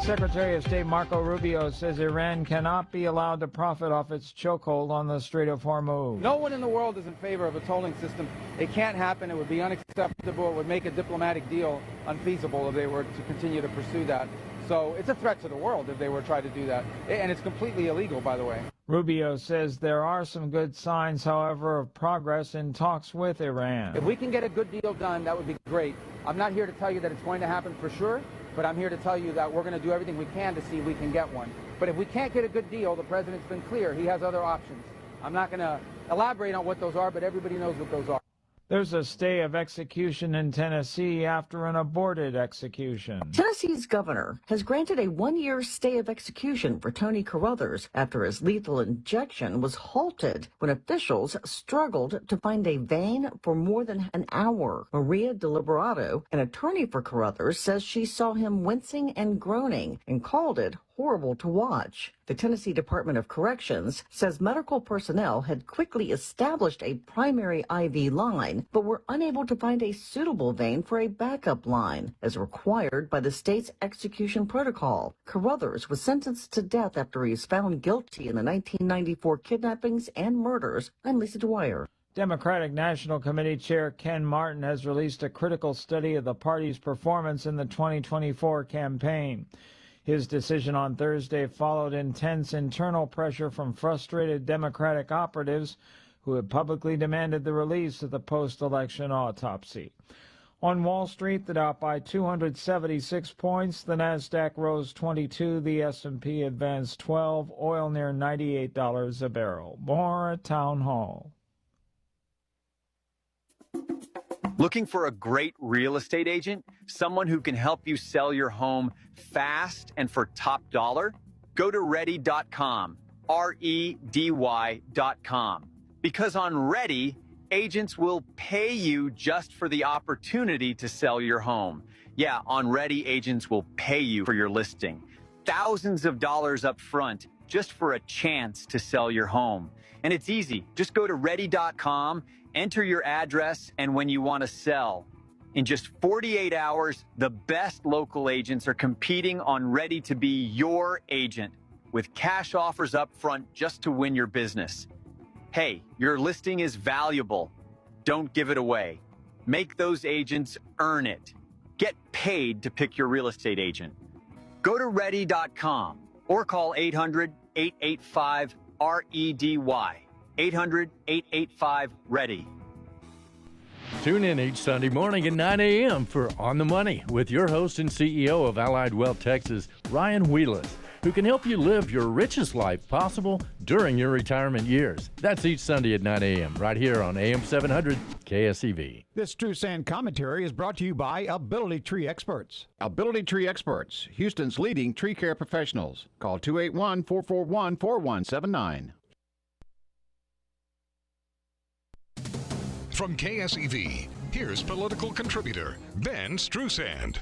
Secretary of State Marco Rubio says Iran cannot be allowed to profit off its chokehold on the Strait of Hormuz. No one in the world is in favor of a tolling system. It can't happen. It would be unacceptable. It would make a diplomatic deal unfeasible if they were to continue to pursue that. So it's a threat to the world if they were trying to do that. And it's completely illegal, by the way. Rubio says there are some good signs, however, of progress in talks with Iran. If we can get a good deal done, that would be great. I'm not here to tell you that it's going to happen for sure, but I'm here to tell you that we're going to do everything we can to see if we can get one. But if we can't get a good deal, the president's been clear. He has other options. I'm not going to elaborate on what those are, but everybody knows what those are. There's a stay of execution in Tennessee after an aborted execution. Tennessee's governor has granted a 1-year stay of execution for Tony Carruthers after his lethal injection was halted when officials struggled to find a vein for more than an hour. Maria DeLiberato, an attorney for Carruthers, says she saw him wincing and groaning and called it horrible to watch. The Tennessee Department of Corrections says medical personnel had quickly established a primary IV line, but were unable to find a suitable vein for a backup line, as required by the state's execution protocol. Carruthers was sentenced to death after he was found guilty in the 1994 kidnappings and murders. I'm Lisa Dwyer. Democratic National Committee Chair Ken Martin has released a critical study of the party's performance in the 2024 campaign. His decision on Thursday followed intense internal pressure from frustrated Democratic operatives who had publicly demanded the release of the post-election autopsy. On Wall Street, the Dow by 276 points, the Nasdaq rose 22, the S&P advanced 12, oil near $98 a barrel. More at Town Hall. Looking for a great real estate agent? Someone who can help you sell your home fast and for top dollar? Go to ready.com, REDY.com. Because on Ready, agents will pay you just for the opportunity to sell your home. Yeah, on Ready, agents will pay you for your listing. Thousands of dollars up front just for a chance to sell your home. And it's easy. Just go to ready.com, enter your address, and when you want to sell. In just 48 hours, the best local agents are competing on Ready to be your agent with cash offers up front just to win your business. Hey, your listing is valuable. Don't give it away. Make those agents earn it. Get paid to pick your real estate agent. Go to ready.com or call 800-885-REDY. 800-885-READY. Tune in each Sunday morning at 9 a.m. for On the Money with your host and CEO of Allied Wealth Texas, Ryan Wheelis, who can help you live your richest life possible during your retirement years. That's each Sunday at 9 a.m. right here on AM 700 KSEV. This True Sand commentary is brought to you by Ability Tree Experts. Ability Tree Experts, Houston's leading tree care professionals. Call 281-441-4179. From KSEV, here's political contributor Ben Strusand.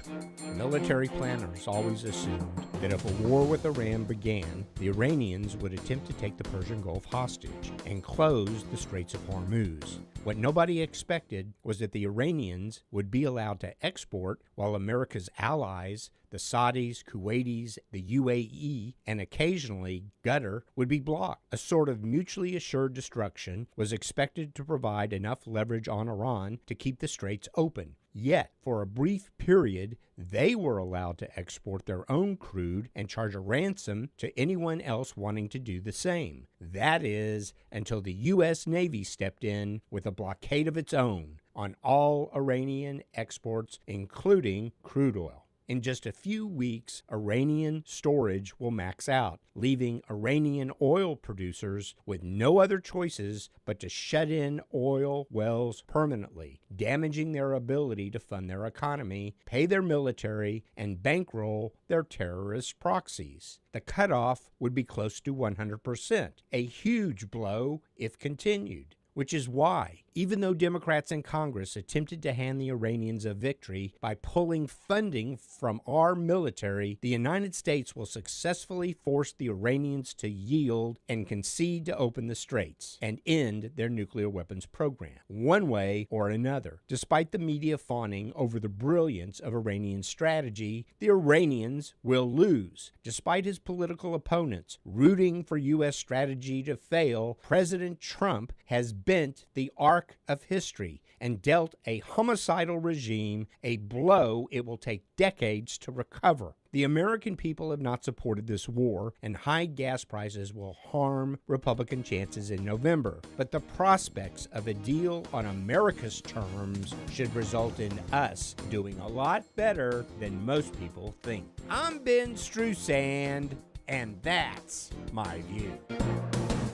Military planners always assumed that if a war with Iran began, the Iranians would attempt to take the Persian Gulf hostage and close the Straits of Hormuz. What nobody expected was that the Iranians would be allowed to export while America's allies, the Saudis, Kuwaitis, the UAE, and occasionally Qatar, would be blocked. A sort of mutually assured destruction was expected to provide enough leverage on Iran to keep the straits open. Yet, for a brief period, they were allowed to export their own crude and charge a ransom to anyone else wanting to do the same. That is, until the U.S. Navy stepped in with a blockade of its own on all Iranian exports, including crude oil. In just a few weeks, Iranian storage will max out, leaving Iranian oil producers with no other choices but to shut in oil wells permanently, damaging their ability to fund their economy, pay their military, and bankroll their terrorist proxies. The cutoff would be close to 100%, a huge blow if continued. Which is why, even though Democrats in Congress attempted to hand the Iranians a victory by pulling funding from our military, the United States will successfully force the Iranians to yield and concede to open the straits and end their nuclear weapons program, one way or another. Despite the media fawning over the brilliance of Iranian strategy, the Iranians will lose. Despite his political opponents rooting for U.S. strategy to fail, President Trump has bent the arc mark of history and dealt a homicidal regime a blow it will take decades to recover. The American people have not supported this war, and high gas prices will harm Republican chances in November. But the prospects of a deal on America's terms should result in us doing a lot better than most people think. I'm Ben Strusand, and that's my view.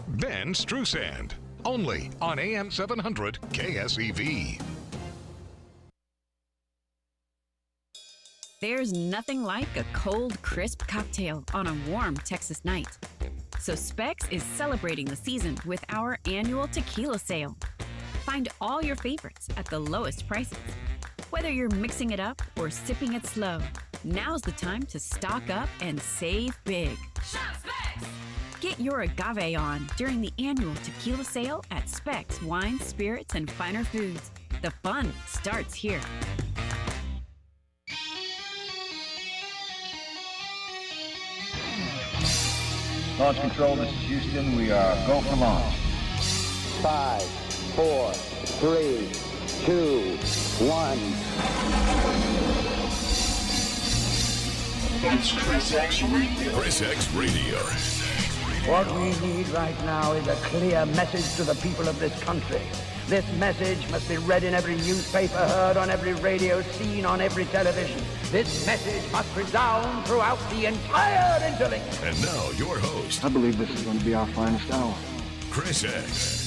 Ben Strusand, only on AM 700 KSEV. There's nothing like a cold, crisp cocktail on a warm Texas night. So Specs is celebrating the season with our annual tequila sale. Find all your favorites at the lowest prices. Whether you're mixing it up or sipping it slow, now's the time to stock up and save big. Shop Specs! Get your agave on during the annual tequila sale at Specs Wine, Spirits, and Finer Foods. The fun starts here. Launch control, this is Houston. We are go for launch. 5, 4, 3, 2, 1. It's ChrisX Radio. What we need right now is a clear message to the people of this country. This message must be read in every newspaper, heard on every radio, seen on every television. This message must resound throughout the entire interlink. And now, your host. I believe this is going to be our finest hour. Chris X.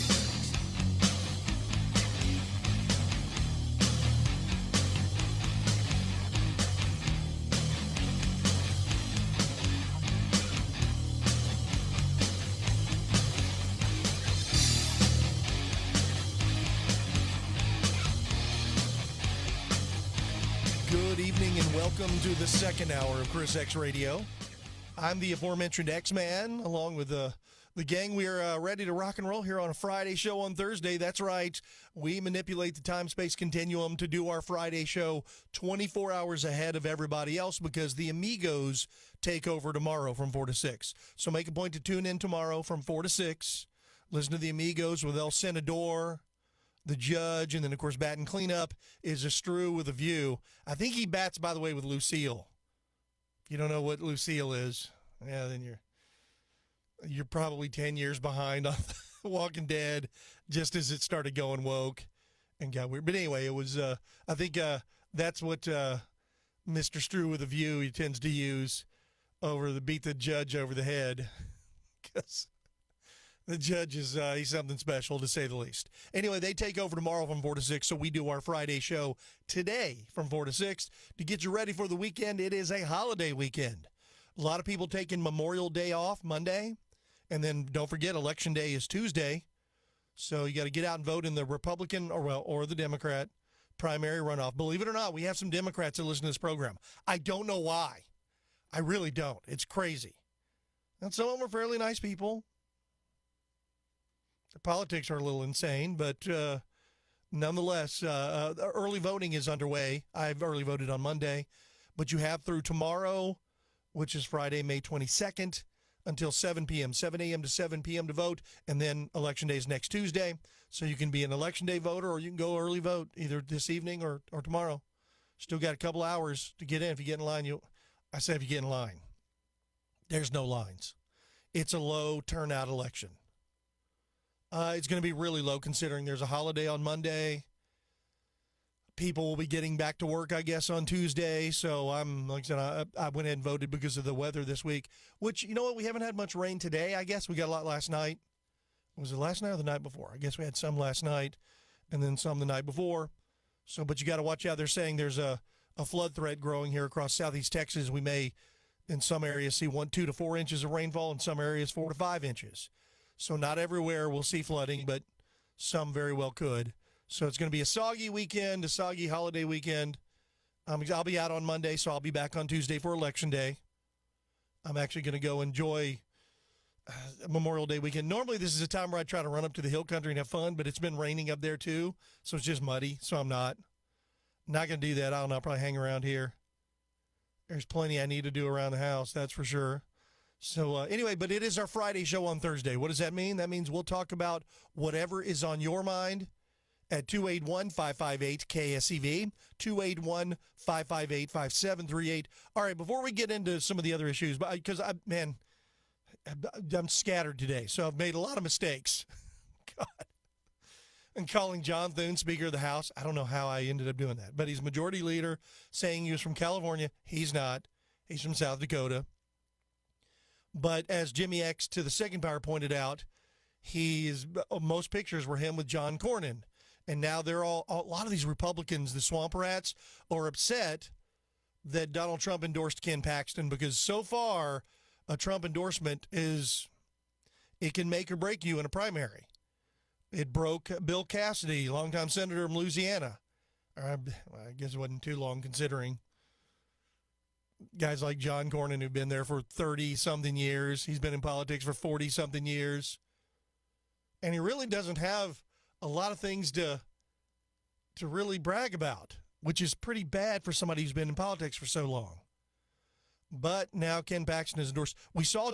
Good evening and welcome to the second hour of ChrisX Radio. I'm the aforementioned X-Man, along with the gang. We are ready to rock and roll here on a Friday show on Thursday. That's right. We manipulate the time-space continuum to do our Friday show 24 hours ahead of everybody else because the Amigos take over tomorrow from 4 to 6. So make a point to tune in tomorrow from 4 to 6. Listen to the Amigos with El Senador, the Judge, and then, of course, batting cleanup is a Stru with a View. I think he bats, by the way, with Lucille. If you don't know what Lucille is, yeah, then you're probably 10 years behind on Walking Dead, just as it started going woke and got weird. But anyway, it was, I think that's what Mr. Stru with a View he tends to use over the beat the Judge over the head, because the Judge is he's something special, to say the least. Anyway, they take over tomorrow from 4 to 6, so we do our Friday show today from 4 to 6 to get you ready for the weekend. It is a holiday weekend. A lot of people taking Memorial Day off Monday, and then don't forget Election Day is Tuesday. So you got to get out and vote in the Republican or the Democrat primary runoff. Believe it or not, we have some Democrats that listen to this program. I don't know why. I really don't. It's crazy. And some of them are fairly nice people. The politics are a little insane, but nonetheless, early voting is underway. I've early voted on Monday, but you have through tomorrow, which is Friday, May 22nd, until 7 p.m., 7 a.m. to 7 p.m. to vote, and then Election Day is next Tuesday. So you can be an Election Day voter, or you can go early vote either this evening or tomorrow. Still got a couple hours to get in. If you get in line, I say if you get in line. There's no lines. It's a low turnout election. It's going to be really low considering there's a holiday on Monday. People will be getting back to work, I guess, on Tuesday. So like I said, I went ahead and voted because of the weather this week, which, you know what, we haven't had much rain today. I guess we got a lot last night. Was it last night or the night before? I guess we had some last night and then some the night before. So, but you got to watch out. They're saying there's a flood threat growing here across southeast Texas. We may, in some areas, see 2 to 4 inches of rainfall. In some areas, 4 to 5 inches. So not everywhere will see flooding, but some very well could. So it's going to be a soggy weekend, a soggy holiday weekend. I'll be out on Monday, so I'll be back on Tuesday for Election Day. I'm actually going to go enjoy Memorial Day weekend. Normally this is a time where I try to run up to the hill country and have fun, but it's been raining up there too, so it's just muddy, so I'm not going to do that. I don't know, I'll probably hang around here. There's plenty I need to do around the house, that's for sure. So anyway, but it is our Friday show on Thursday. What does that mean? That means we'll talk about whatever is on your mind at 281-558-KSEV, 281-558-5738. All right, before we get into some of the other issues, because I'm scattered today, so I've made a lot of mistakes. God. And calling John Thune Speaker of the House, I don't know how I ended up doing that, but he's Majority Leader, saying he was from California. He's not. He's from South Dakota. But as Jimmy X to the Second Power pointed out, most pictures were him with John Cornyn. And now a lot of these Republicans, the swamp rats, are upset that Donald Trump endorsed Ken Paxton, because so far a Trump endorsement it can make or break you in a primary. It broke Bill Cassidy, longtime senator from Louisiana. I guess it wasn't too long considering guys like John Cornyn who've been there for 30-something years. He's been in politics for 40-something years. And he really doesn't have a lot of things to really brag about, which is pretty bad for somebody who's been in politics for so long. But now Ken Paxton is endorsed. We saw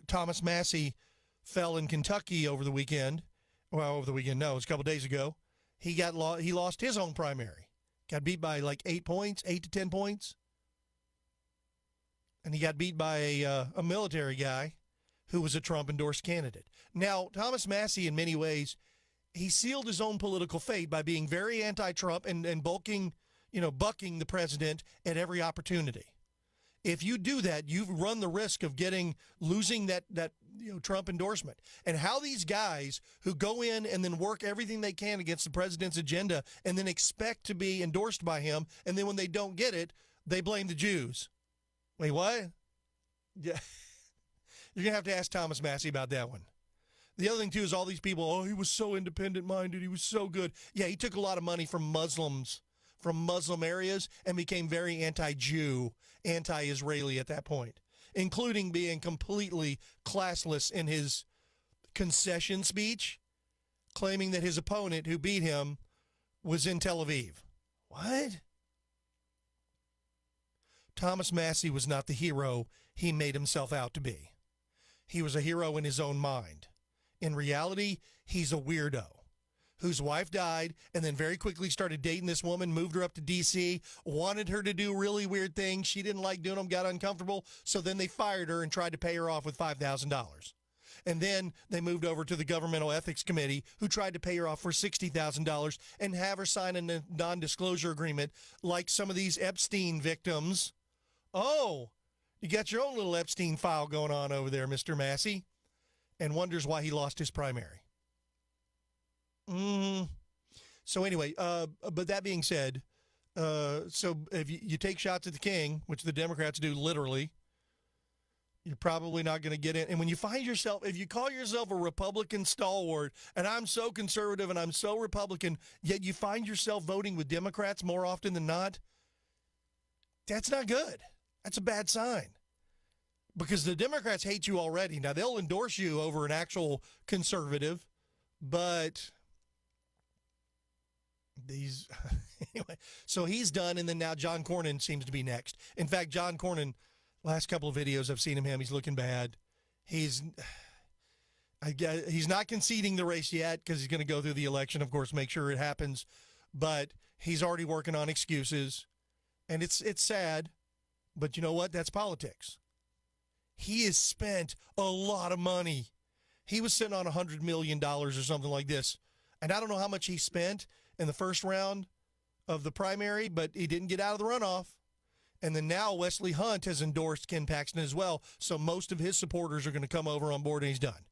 Thomas Massey fell in Kentucky over the weekend. Well, over the weekend, no, it was a couple days ago. He lost his own primary. Got beat by like 8 to 10 points. And he got beat by a military guy who was a Trump-endorsed candidate. Now, Thomas Massey, in many ways, he sealed his own political fate by being very anti-Trump and bucking the president at every opportunity. If you do that, you've run the risk of losing that Trump endorsement. And how these guys who go in and then work everything they can against the president's agenda and then expect to be endorsed by him, and then when they don't get it, they blame the Jews. Wait, what? Yeah. You're going to have to ask Thomas Massey about that one. The other thing, too, is all these people, he was so independent-minded, he was so good. Yeah, he took a lot of money from Muslims, from Muslim areas, and became very anti-Jew, anti-Israeli at that point, including being completely classless in his concession speech, claiming that his opponent who beat him was in Tel Aviv. What? Thomas Massey was not the hero he made himself out to be. He was a hero in his own mind. In reality, he's a weirdo whose wife died and then very quickly started dating this woman, moved her up to D.C., wanted her to do really weird things. She didn't like doing them, got uncomfortable, so then they fired her and tried to pay her off with $5,000. And then they moved over to the Governmental Ethics Committee, who tried to pay her off for $60,000 and have her sign a non-disclosure agreement like some of these Epstein victims. Oh, you got your own little Epstein file going on over there, Mr. Massey, and wonders why he lost his primary. So anyway, but that being said, so if you take shots at the king, which the Democrats do literally, you're probably not going to get in. And when you find yourself, if you call yourself a Republican stalwart, and I'm so conservative and I'm so Republican, yet you find yourself voting with Democrats more often than not, that's not good. That's a bad sign. Because the Democrats hate you already. Now, they'll endorse you over an actual conservative, but these anyway, so he's done, and then now John Cornyn seems to be next. In fact, John Cornyn, last couple of videos I've seen of him, he's looking bad. He's not conceding the race yet because he's going to go through the election, of course, make sure it happens, but he's already working on excuses, and it's sad, but you know what? That's politics. He has spent a lot of money. He was sitting on $100 million or something like this, and I don't know how much he spent in the first round of the primary, but he didn't get out of the runoff. And then now Wesley Hunt has endorsed Ken Paxton as well, so most of his supporters are going to come over on board, and he's done.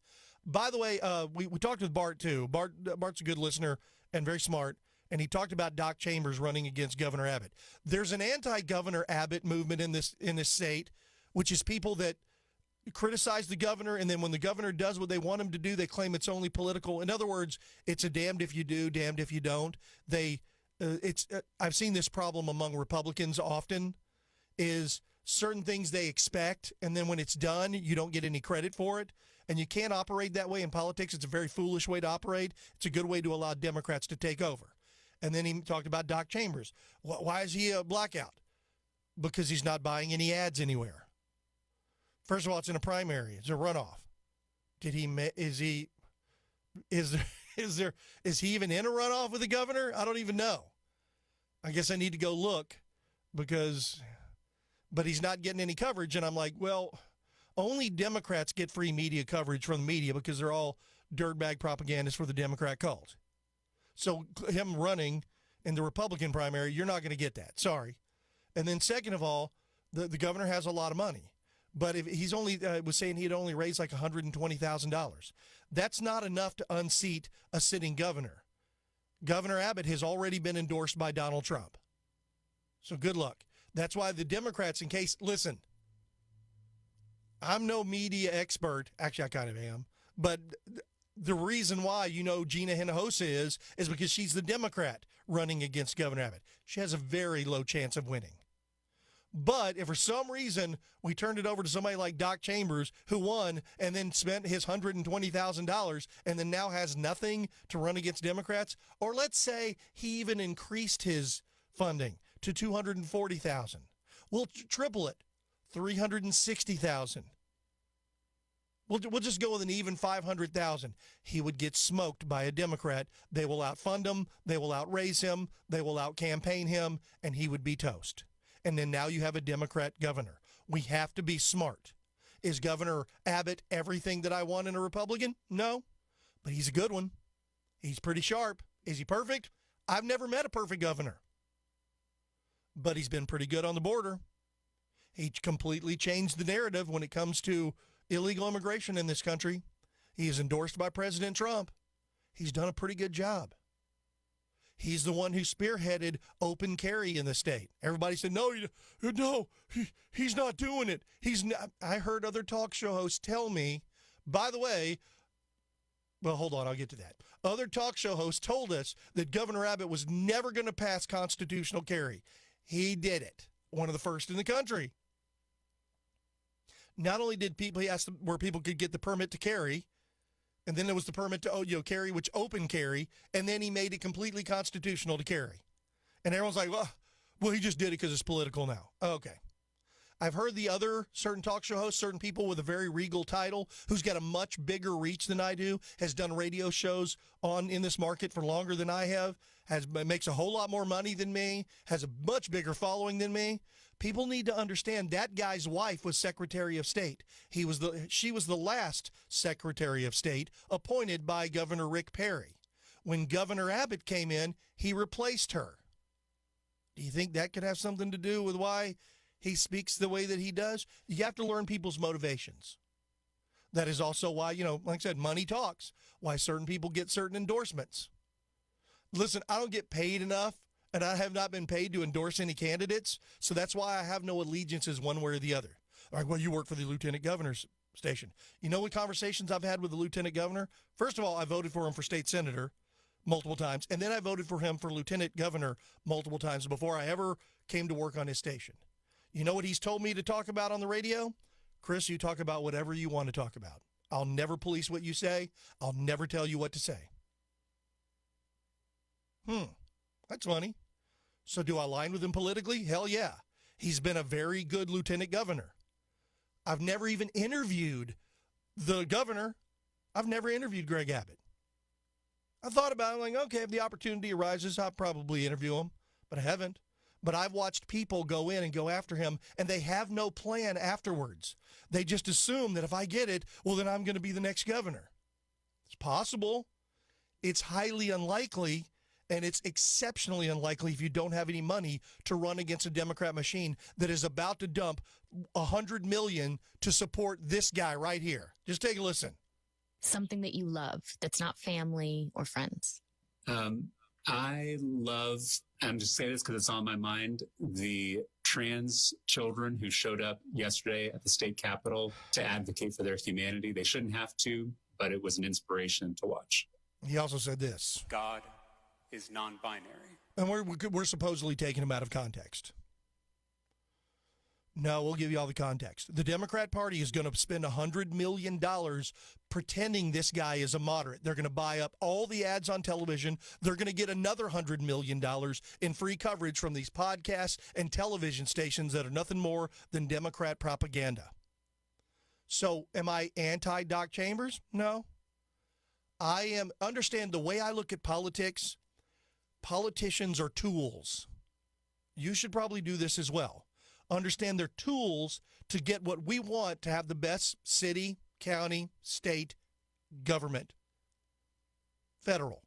By the way, we talked with Bart, too. Bart's a good listener and very smart, and he talked about Doc Chambers running against Governor Abbott. There's an anti-Governor Abbott movement in this state, which is people that criticize the governor, and then when the governor does what they want him to do, they claim it's only political. In other words, it's a damned if you do, damned if you don't. I've seen this problem among Republicans often, is certain things they expect, and then when it's done, you don't get any credit for it. And you can't operate that way in politics. It's a very foolish way to operate. It's a good way to allow Democrats to take over. And then he talked about Doc Chambers. Why is he a blackout? Because he's not buying any ads anywhere. First of all, it's in a primary. It's a runoff. Is he even in a runoff with the governor? I don't even know. I guess I need to go look but he's not getting any coverage. And I'm like, well, only Democrats get free media coverage from the media because they're all dirtbag propagandists for the Democrat cult. So him running in the Republican primary, you're not going to get that. Sorry. And then second of all, the governor has a lot of money. But if he's only was saying he'd only raised like $120,000. That's not enough to unseat a sitting governor. Governor Abbott has already been endorsed by Donald Trump. So good luck. That's why the Democrats, listen, I'm no media expert. Actually, I kind of am. But the reason why Gina Hinojosa is because she's the Democrat running against Governor Abbott. She has a very low chance of winning. But if for some reason we turned it over to somebody like Doc Chambers, who won and then spent his $120,000 and then now has nothing to run against Democrats, or let's say he even increased his funding to $240,000, we'll triple it, $360,000. We'll just go with an even $500,000. He would get smoked by a Democrat. They will outfund him. They will outraise him. They will out-campaign him, and he would be toast. And then now you have a Democrat governor. We have to be smart. Is Governor Abbott everything that I want in a Republican? No, but he's a good one. He's pretty sharp. Is he perfect? I've never met a perfect governor. But he's been pretty good on the border. He completely changed the narrative when it comes to illegal immigration in this country. He is endorsed by President Trump. He's done a pretty good job. He's the one who spearheaded open carry in the state. Everybody said, no, he's not doing it. He's not. I heard other talk show hosts tell me, by the way, well, hold on, I'll get to that. Other talk show hosts told us that Governor Abbott was never going to pass constitutional carry. He did it. One of the first in the country. Not only did he ask where people could get the permit to carry, and then there was the permit to carry, which open carry, and then he made it completely constitutional to carry. And everyone's like, well, he just did it because it's political now. Okay. I've heard the other certain talk show hosts, certain people with a very regal title, who's got a much bigger reach than I do, has done radio shows in this market for longer than I have, makes a whole lot more money than me, has a much bigger following than me. People need to understand that guy's wife was Secretary of State. She was the last Secretary of State appointed by Governor Rick Perry. When Governor Abbott came in, he replaced her. Do you think that could have something to do with why he speaks the way that he does? You have to learn people's motivations. That is also why, like I said, money talks, why certain people get certain endorsements. Listen, I don't get paid enough, and I have not been paid to endorse any candidates, so that's why I have no allegiances one way or the other. All right, well, you work for the lieutenant governor's station. You know what conversations I've had with the lieutenant governor? First of all, I voted for him for state senator multiple times, and then I voted for him for lieutenant governor multiple times before I ever came to work on his station. You know what he's told me to talk about on the radio? Chris, you talk about whatever you want to talk about. I'll never police what you say. I'll never tell you what to say. That's funny. So do I align with him politically? Hell yeah. He's been a very good lieutenant governor. I've never even interviewed the governor. I've never interviewed Greg Abbott. I thought about it, like, okay, if the opportunity arises, I'll probably interview him, but I haven't. But I've watched people go in and go after him, and they have no plan afterwards. They just assume that if I get it, well, then I'm going to be the next governor. It's possible. It's highly unlikely, and it's exceptionally unlikely if you don't have any money to run against a Democrat machine that is about to dump $100 million to support this guy right here. Just take a listen. Something that you love that's not family or friends. I love, I'm just saying this because it's on my mind, the trans children who showed up yesterday at the state capitol to advocate for their humanity. They shouldn't have to, but it was an inspiration to watch. He also said this. God is non-binary. And we're supposedly taking him out of context. No, we'll give you all the context. The Democrat Party is going to spend $100 million pretending this guy is a moderate. They're going to buy up all the ads on television. They're going to get another $100 million in free coverage from these podcasts and television stations that are nothing more than Democrat propaganda. So am I anti-Doc Chambers? No. Understand the way I look at politics, politicians are tools. You should probably do this as well. Understand they're tools to get what we want, to have the best city, county, state, government, federal.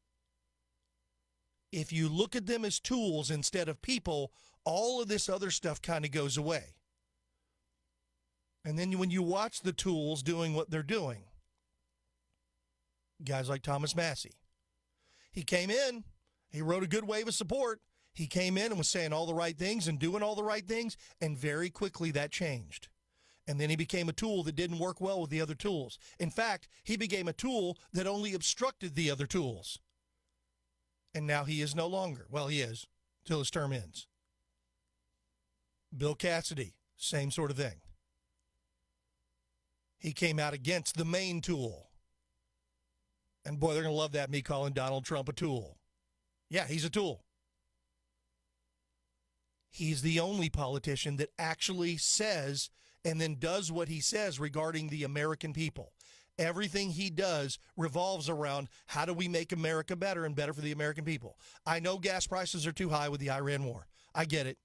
If you look at them as tools instead of people, all of this other stuff kind of goes away. And then when you watch the tools doing what they're doing, guys like Thomas Massey, he came in, he wrote a good wave of support. He came in and was saying all the right things and doing all the right things, and very quickly that changed. And then he became a tool that didn't work well with the other tools. In fact, he became a tool that only obstructed the other tools. And now he is no longer. Well, he is, till his term ends. Bill Cassidy, same sort of thing. He came out against the main tool. And boy, they're going to love that, me calling Donald Trump a tool. Yeah, he's a tool. He's the only politician that actually says and then does what he says regarding the American people. Everything he does revolves around how do we make America better and better for the American people. I know gas prices are too high with the Iran war. I get it.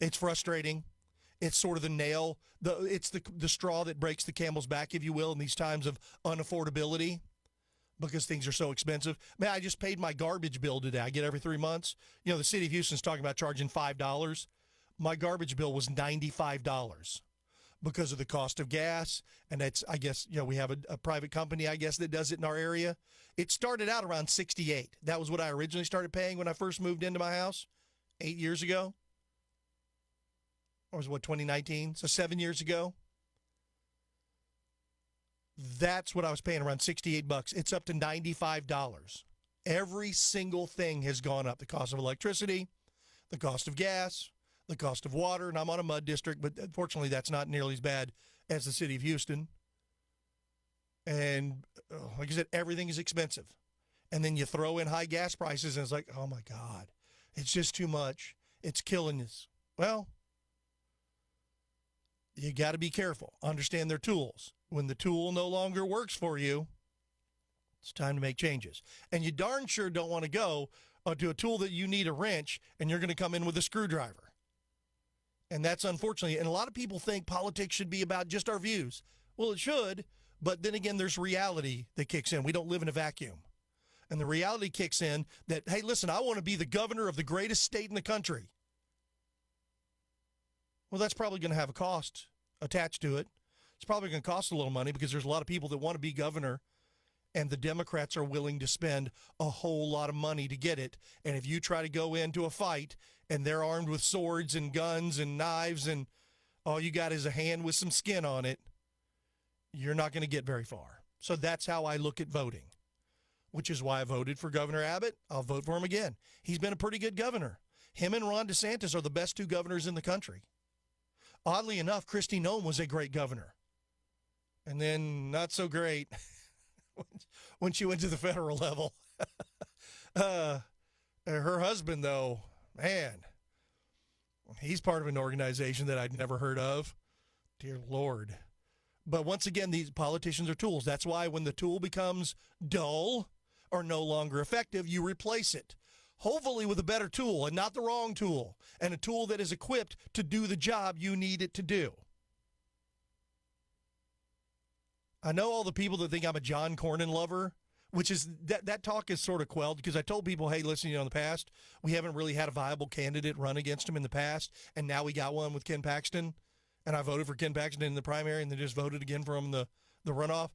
It's frustrating. It's sort of the nail. It's the straw that breaks the camel's back, if you will, in these times of unaffordability because things are so expensive. Man, I just paid my garbage bill today. I get every 3 months. You know, the city of Houston's talking about charging $5. My garbage bill was $95 because of the cost of gas. And that's, I guess, you know, we have a private company, I guess, that does it in our area. It started out around $68. That was what I originally started paying when I first moved into my house 8 years ago. Or was it, 2019? So 7 years ago. That's what I was paying, around $68. It's up to $95. Every single thing has gone up. The cost of electricity, the cost of gas, the cost of water. And I'm on a mud district, but unfortunately that's not nearly as bad as the city of Houston. And like I said, everything is expensive. And then you throw in high gas prices and it's like, oh my God, it's just too much. It's killing us. Well, you got to be careful. Understand their tools. When the tool no longer works for you, it's time to make changes. And you darn sure don't want to go to a tool that you need a wrench and you're going to come in with a screwdriver. And that's unfortunately, and a lot of people think politics should be about just our views. Well, it should, but then again, there's reality that kicks in. We don't live in a vacuum. And the reality kicks in that, hey, listen, I want to be the governor of the greatest state in the country. Well, that's probably going to have a cost attached to it. It's probably going to cost a little money because there's a lot of people that want to be governor, and the Democrats are willing to spend a whole lot of money to get it. And if you try to go into a fight and they're armed with swords and guns and knives and all you got is a hand with some skin on it, you're not going to get very far. So that's how I look at voting, which is why I voted for Governor Abbott. I'll vote for him again. He's been a pretty good governor. Him and Ron DeSantis are the best two governors in the country. Oddly enough, Kristi Noem was a great governor. And then not so great when she went to the federal level. Her husband, though, man, he's part of an organization that I'd never heard of. Dear Lord. But once again, these politicians are tools. That's why when the tool becomes dull or no longer effective, you replace it. Hopefully with a better tool and not the wrong tool, and a tool that is equipped to do the job you need it to do. I know all the people that think I'm a John Cornyn lover, which is that talk is sort of quelled because I told people, hey, listen, in the past, we haven't really had a viable candidate run against him in the past, and now we got one with Ken Paxton, and I voted for Ken Paxton in the primary and then just voted again for him in the runoff.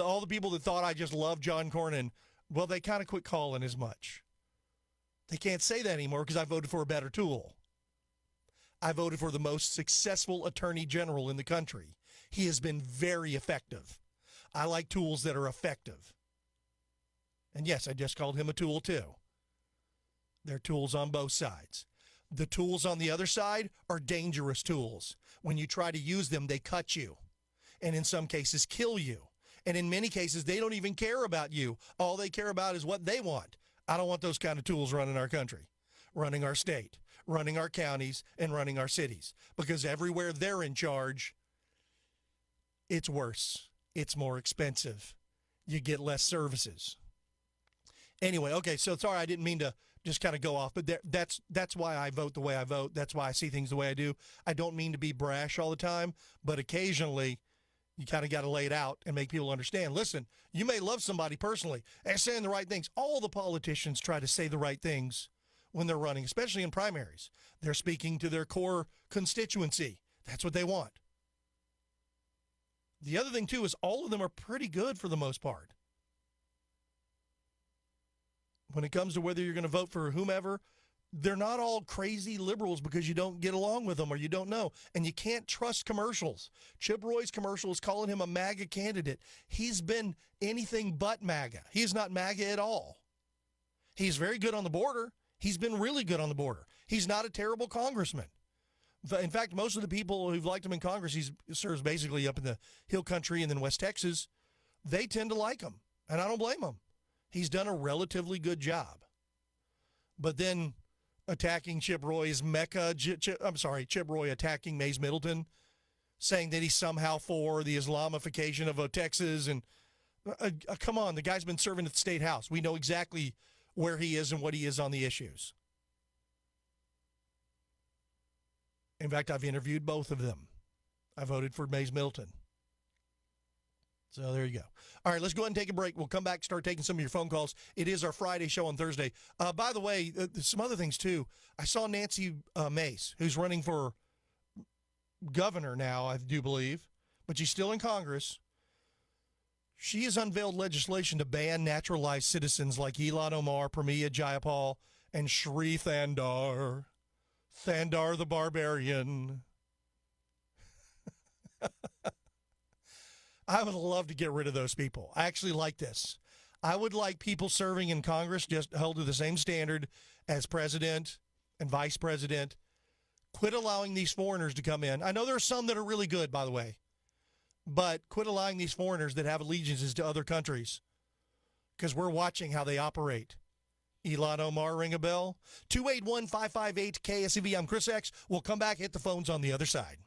All the people that thought I just loved John Cornyn, well, they kind of quit calling as much. They can't say that anymore because I voted for a better tool. I voted for the most successful attorney general in the country. He has been very effective. I like tools that are effective. And yes, I just called him a tool too. There are tools on both sides. The tools on the other side are dangerous tools. When you try to use them, they cut you. And in some cases, kill you. And in many cases, they don't even care about you. All they care about is what they want. I don't want those kind of tools running our country, running our state, running our counties, and running our cities. Because everywhere they're in charge, it's worse. It's more expensive. you get less services. Anyway, okay, so sorry, I didn't mean to just kind of go off, but that's why I vote the way I vote. That's why I see things the way I do. I don't mean to be brash all the time, but occasionally you kind of got to lay it out and make people understand. Listen, you may love somebody personally and saying the right things. All the politicians try to say the right things when they're running, especially in primaries. They're speaking to their core constituency. That's what they want. The other thing, too, is all of them are pretty good for the most part. When it comes to whether you're going to vote for whomever, they're not all crazy liberals because you don't get along with them or you don't know. And you can't trust commercials. Chip Roy's commercial is calling him a MAGA candidate. He's been anything but MAGA. He's not MAGA at all. He's very good on the border. He's been really good on the border. He's not a terrible congressman. In fact, most of the people who've liked him in Congress, he serves basically up in the Hill Country and then West Texas, they tend to like him. And I don't blame him. He's done a relatively good job. But then attacking Chip Roy's Mecca, Chip Roy attacking Mays Middleton, saying that he's somehow for the Islamification of Texas. And come on, the guy's been serving at the State House. We know exactly where he is and what he is on the issues. In fact, I've interviewed both of them. I voted for Mays Middleton. So there you go. All right, let's go ahead and take a break. We'll come back, start taking some of your phone calls. It is our Friday show on Thursday. By the way, some other things, too. I saw Nancy Mace, who's running for governor now, I do believe, but she's still in Congress. She has unveiled legislation to ban naturalized citizens like Ilhan Omar, Pramila Jayapal, and Shri Thandar. Thandar the Barbarian. I would love to get rid of those people. I actually like this. I would like people serving in Congress just held to the same standard as president and vice president. Quit allowing these foreigners to come in. I know there are some that are really good, by the way, but quit allowing these foreigners that have allegiances to other countries because we're watching how they operate. Ilhan Omar, ring a bell? 281-558-KSEV. I'm Chris X. We'll come back, hit the phones on the other side.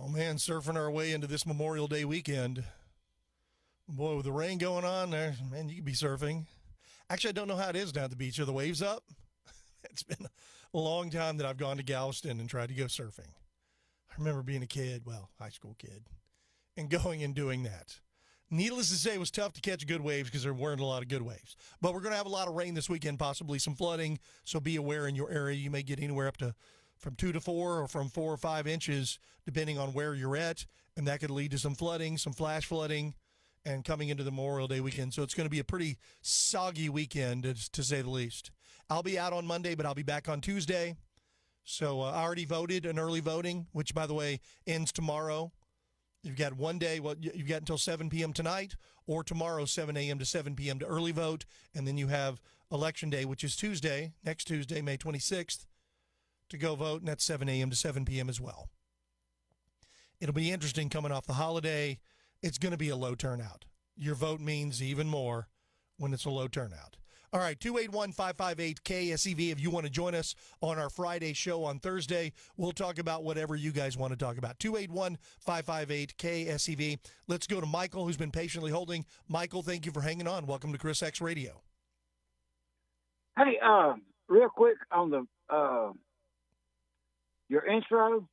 Oh, man, surfing our way into this Memorial Day weekend. Boy, with the rain going on there, man, you could be surfing. Actually, I don't know how it is down at the beach. Are the waves up? It's been a long time that I've gone to Galveston and tried to go surfing. I remember being a kid, well, high school kid, and going and doing that. Needless to say, it was tough to catch good waves because there weren't a lot of good waves. But we're going to have a lot of rain this weekend, possibly some flooding, so be aware in your area. You may get anywhere up to from 2 to 4 or from 4 or 5 inches, depending on where you're at, and that could lead to some flooding, some flash flooding, and coming into the Memorial Day weekend. So it's going to be a pretty soggy weekend, to say the least. I'll be out on Monday, but I'll be back on Tuesday. So I already voted in early voting, which, by the way, ends tomorrow. You've got one day, well, you've got until 7 p.m. tonight, or tomorrow, 7 a.m. to 7 p.m. to early vote, and then you have Election Day, which is Tuesday, next Tuesday, May 26th, to go vote, and that's 7 a.m. to 7 p.m. as well. It'll be interesting coming off the holiday. It's going to be a low turnout. Your vote means even more when it's a low turnout. All right, 281-558-KSEV. If you want to join us on our Friday show on Thursday, we'll talk about whatever you guys want to talk about. 281-558-KSEV. Let's go to Michael, who's been patiently holding. Michael, thank you for hanging on. Welcome to Chris Radio. Hey, real quick on the your intro,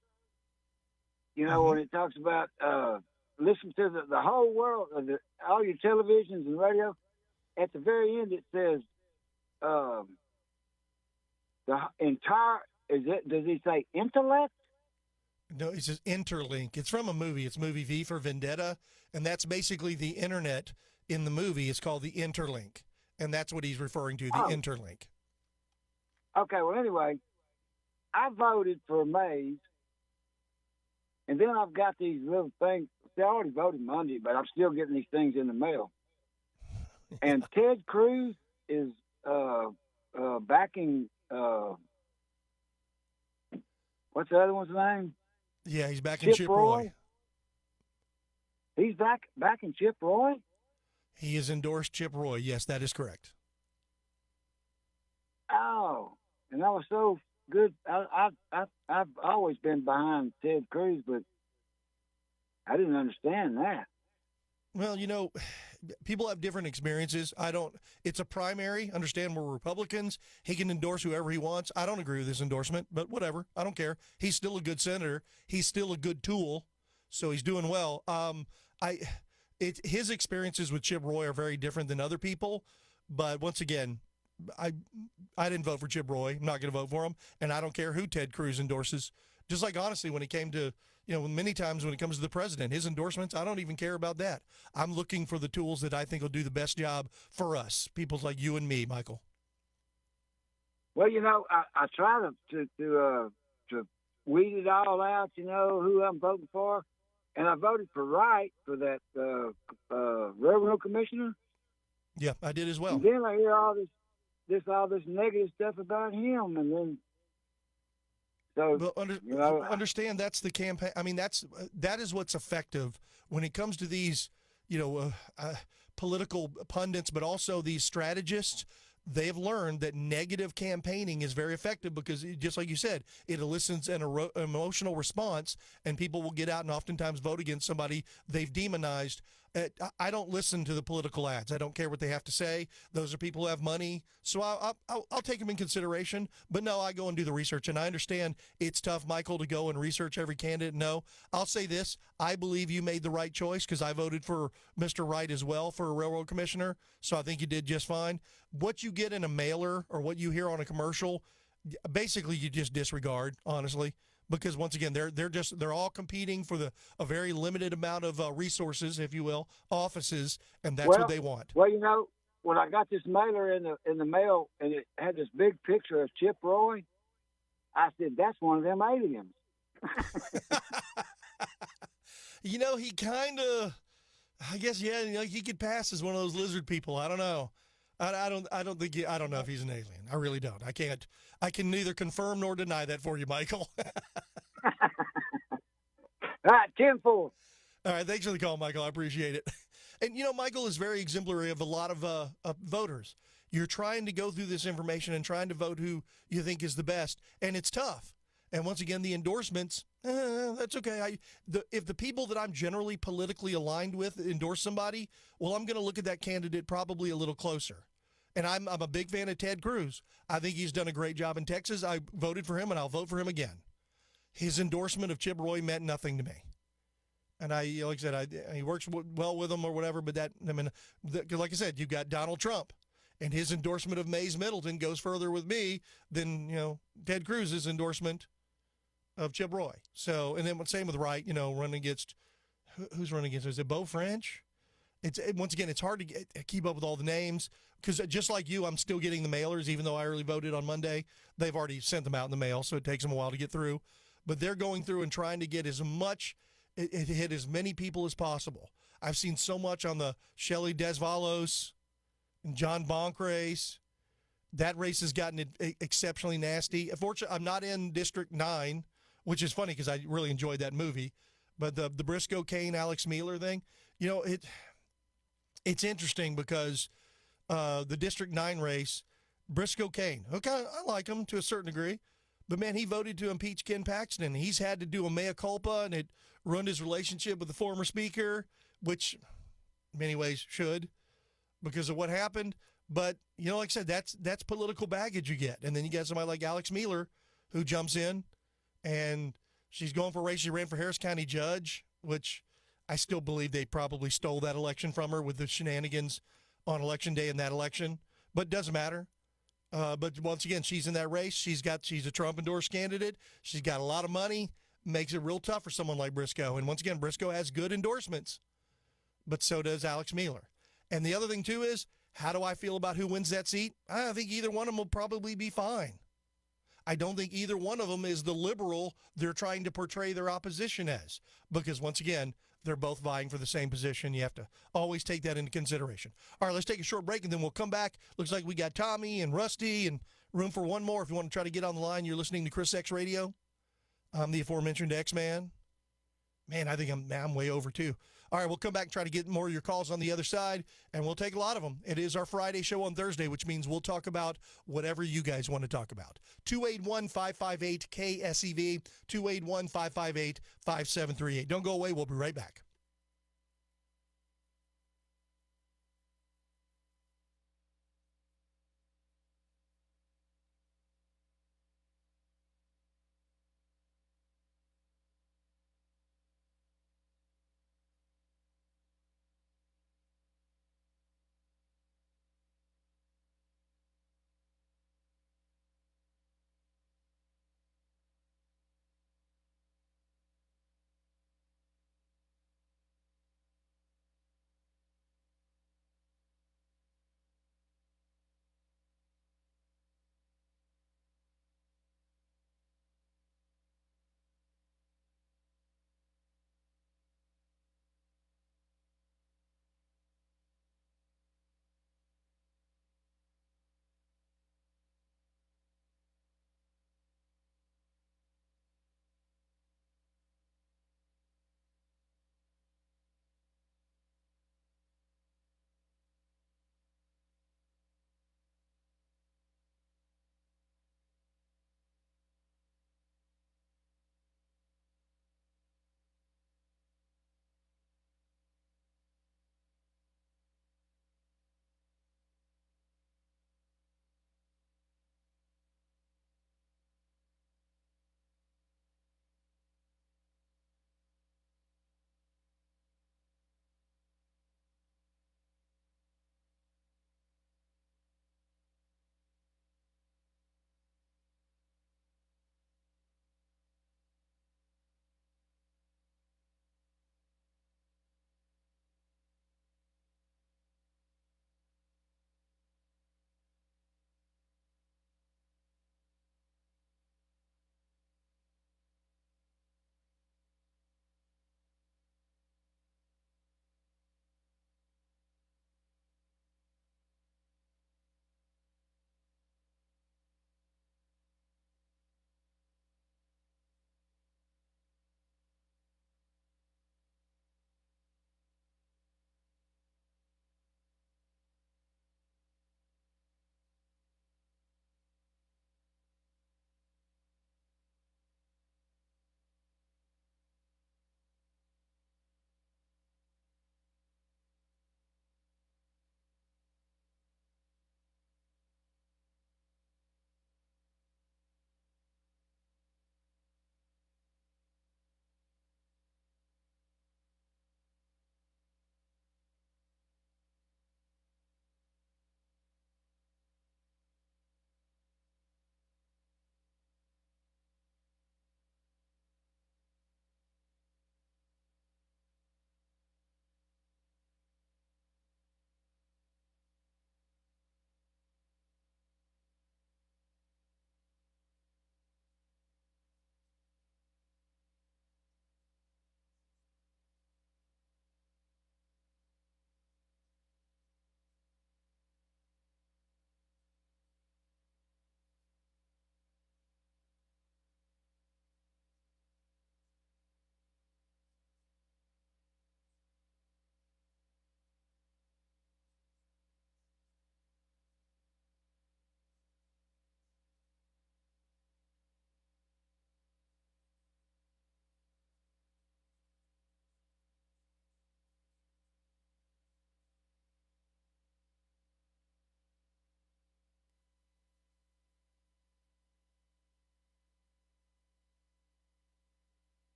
you know, when it talks about listen to the whole world, all your televisions and radio, at the very end it says the entire, does he say intellect? No, it says interlink. It's from a movie. It's movie V for Vendetta, and that's basically the internet in the movie. It's called the interlink, and that's what he's referring to, the interlink. Okay, well, anyway, I voted for Mays, and then I've got these little things. See, I already voted Monday, but I'm still getting these things in the mail. And Ted Cruz is backing, what's the other one's name? Yeah, he's backing Chip Roy. He's backing Chip Roy? He has endorsed Chip Roy. Yes, that is correct. Oh, and I was so good. I've always been behind Ted Cruz, but I didn't understand that. Well, you know, people have different experiences. It's a primary. Understand, we're Republicans. He can endorse whoever he wants. I don't agree with his endorsement, but whatever. I don't care. He's still a good senator. He's still a good tool, so he's doing well. His experiences with Chip Roy are very different than other people, but once again, I didn't vote for Chip Roy. I'm not going to vote for him, and I don't care who Ted Cruz endorses. Just like, honestly, when it came to, you know, many times when it comes to the president, his endorsements, I don't even care about that. I'm looking for the tools that I think will do the best job for us, people like you and me, Michael. Well, you know, I try to weed it all out, you know, who I'm voting for. And I voted for Wright for that railroad commissioner. Yeah, I did as well. And then I hear all this negative stuff about him, and then so understand that's the campaign. I mean, that is what's effective when it comes to these, you know, political pundits, but also these strategists. They've learned that negative campaigning is very effective because, just like you said, it elicits an emotional response, and people will get out and oftentimes vote against somebody they've demonized. I don't listen to the political ads. I don't care what they have to say. Those are people who have money, so I'll take them in consideration. But no, I go and do the research, and I understand it's tough, Michael, to go and research every candidate. No, I'll say this. I believe you made the right choice because I voted for Mr. Wright as well for a railroad commissioner, so I think you did just fine. What you get in a mailer or what you hear on a commercial, basically you just disregard, honestly. Because once again, they're all competing for a very limited amount of resources, if you will, offices, and that's what they want. Well, you know, when I got this mailer in the mail and it had this big picture of Chip Roy, I said, "That's one of them aliens." You know, he kind of, I guess, yeah, you know, he could pass as one of those lizard people. I don't know. I don't know if he's an alien. I really don't. I can neither confirm nor deny that for you, Michael. All right, 10-4. All right, thanks for the call, Michael. I appreciate it. And, you know, Michael is very exemplary of a lot of voters. You're trying to go through this information and trying to vote who you think is the best, and it's tough. And once again, the endorsements, that's okay. If the people that I'm generally politically aligned with endorse somebody, well, I'm going to look at that candidate probably a little closer. And I'm a big fan of Ted Cruz. I think he's done a great job in Texas. I voted for him, and I'll vote for him again. His endorsement of Chip Roy meant nothing to me. And like I said, he works well with him or whatever, but like I said, you've got Donald Trump, and his endorsement of Mays Middleton goes further with me than, Ted Cruz's endorsement of Chip Roy. So, and then same with Wright, running against, who's running against? Is it Beau French? Once again, it's hard to keep up with all the names because just like you, I'm still getting the mailers, even though I early voted on Monday. They've already sent them out in the mail, so it takes them a while to get through. But they're going through and trying to get as much, it hit as many people as possible. I've seen so much on the Shelley Desvalos and John Bonk race. That race has gotten exceptionally nasty. Unfortunately, I'm not in District 9, which is funny because I really enjoyed that movie. But the Briscoe Kane, Alex Mueller thing, it's interesting because the District 9 race, Briscoe Kane, okay, I like him to a certain degree. But, man, he voted to impeach Ken Paxton. He's had to do a mea culpa, and it ruined his relationship with the former speaker, which in many ways should because of what happened. But, like I said, that's political baggage you get. And then you get somebody like Alex Mueller who jumps in, and she's going for a race. She ran for Harris County judge, which I still believe they probably stole that election from her with the shenanigans on Election Day in that election. But it doesn't matter. But once again, she's in that race. She's a Trump-endorsed candidate. She's got a lot of money. Makes it real tough for someone like Briscoe. And once again, Briscoe has good endorsements, but so does Alex Mueller. And the other thing, too, is how do I feel about who wins that seat? I think either one of them will probably be fine. I don't think either one of them is the liberal they're trying to portray their opposition as. Because, once again, they're both vying for the same position. You have to always take that into consideration. All right, let's take a short break, and then we'll come back. Looks like we got Tommy and Rusty and room for one more. If you want to try to get on the line, you're listening to ChrisXradio. I'm the aforementioned X-Man. Man, I think I'm way over, too. All right, we'll come back and try to get more of your calls on the other side, and we'll take a lot of them. It is our Friday show on Thursday, which means we'll talk about whatever you guys want to talk about. 281-558-KSEV, 281-558-5738. Don't go away. We'll be right back.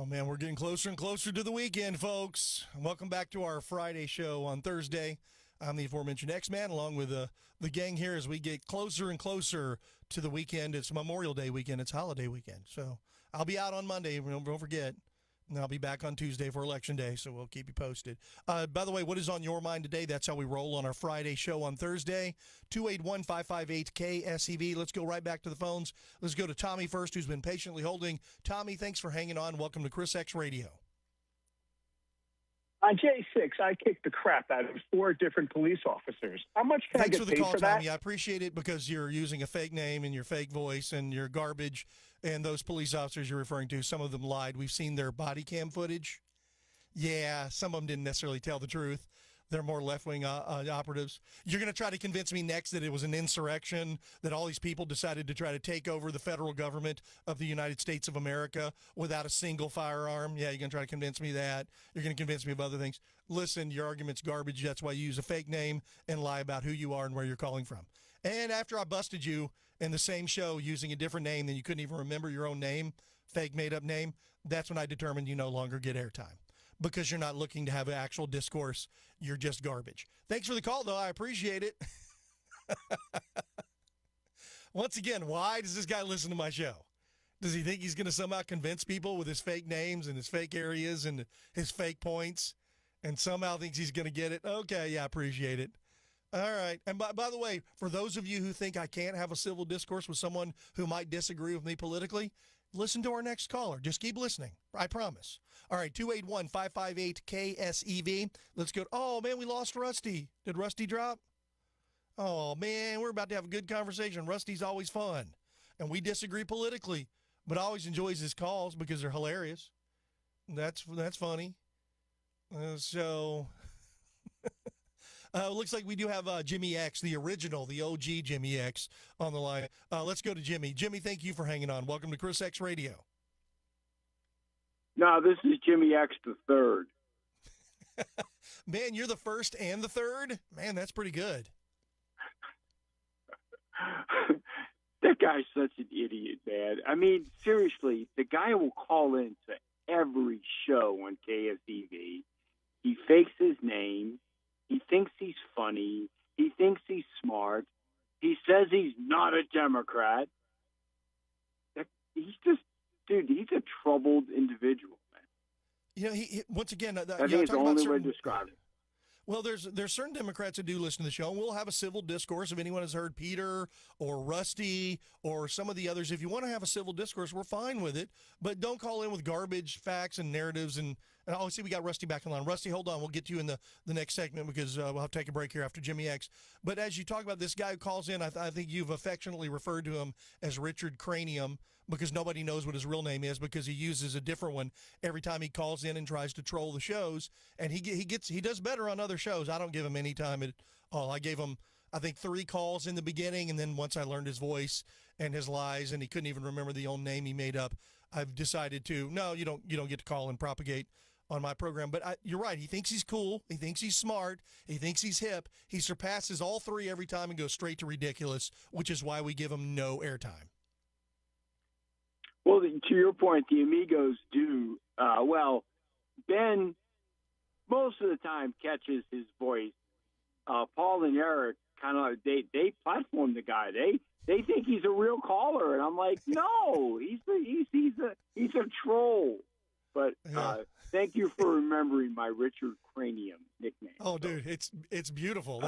man, we're getting closer and closer to the weekend, folks. Welcome back to our Friday show on Thursday. I'm the aforementioned X-Man, along with the gang here as we get closer and closer to the weekend. It's Memorial Day weekend. It's holiday weekend. So I'll be out on Monday. Don't forget. And I'll be back on Tuesday for Election Day, so we'll keep you posted. By the way, what is on your mind today? That's how we roll on our Friday show on Thursday. 281-558-KSEV. Let's go right back to the phones. Let's go to Tommy first, who's been patiently holding. Tommy, thanks for hanging on. Welcome to ChrisX Radio. On J6, I kicked the crap out of 4 different police officers. How much can Thanks I get for the paid call, for that? Tommy. I appreciate it because you're using a fake name and your fake voice and your garbage. And those police officers you're referring to, some of them lied. We've seen their body cam footage. Yeah, some of them didn't necessarily tell the truth. They're more left-wing operatives. You're going to try to convince me next that it was an insurrection, that all these people decided to try to take over the federal government of the United States of America without a single firearm. Yeah, you're going to try to convince me that. You're going to convince me of other things. Listen, your argument's garbage. That's why you use a fake name and lie about who you are and where you're calling from. And after I busted you in the same show using a different name, then you couldn't even remember your own name, fake made-up name, that's when I determined you no longer get airtime. Because you're not looking to have an actual discourse. You're just garbage. Thanks for the call, though. I appreciate it. Once again, why does this guy listen to my show? Does he think he's going to somehow convince people with his fake names and his fake areas and his fake points and somehow thinks he's going to get it? Okay, yeah, I appreciate it. All right. And by the way, for those of you who think I can't have a civil discourse with someone who might disagree with me politically, listen to our next caller. Just keep listening. I promise. All right, 281-558-KSEV. Let's go. Oh, man, we lost Rusty. Did Rusty drop? Oh, man, we're about to have a good conversation. Rusty's always fun. And we disagree politically, but always enjoys his calls because they're hilarious. That's funny. Looks like we do have Jimmy X, the original, the OG Jimmy X, on the line. Let's go to Jimmy. Jimmy, thank you for hanging on. Welcome to ChrisX Radio. No, this is Jimmy X the third. Man, you're the first and the third? Man, that's pretty good. That guy's such an idiot, man. I mean, seriously, the guy will call in to every show on KSEV. He fakes his name. He thinks he's funny. He thinks he's smart. He says he's not a Democrat. He's just, dude, he's a troubled individual, man. You know, he once again, I think it's the only way to describe it. Well, there's certain Democrats that do listen to the show, and we'll have a civil discourse. If anyone has heard Peter or Rusty or some of the others, if you want to have a civil discourse, we're fine with it. But don't call in with garbage, facts, and narratives. And oh, see, we got Rusty back in line. Rusty, hold on. We'll get you in the next segment because we'll have to take a break here after Jimmy X. But as you talk about this guy who calls in, I think you've affectionately referred to him as Richard Cranium because nobody knows what his real name is because he uses a different one every time he calls in and tries to troll the shows. And he does better on other shows. I don't give him any time at all. I gave him, I think, 3 calls in the beginning, and then once I learned his voice and his lies, and he couldn't even remember the own name he made up, I've decided to, no, you don't get to call and propagate on my program. But you're right. He thinks he's cool. He thinks he's smart. He thinks he's hip. He surpasses all 3 every time and goes straight to ridiculous, which is why we give him no airtime. Well, to your point, the amigos do. Ben, most of the time, catches his voice. Paul and Eric kind of they platform the guy. They think he's a real caller, and I'm like, no, he's a troll. But thank you for remembering my Richard Cranium nickname. Oh, dude, it's beautiful.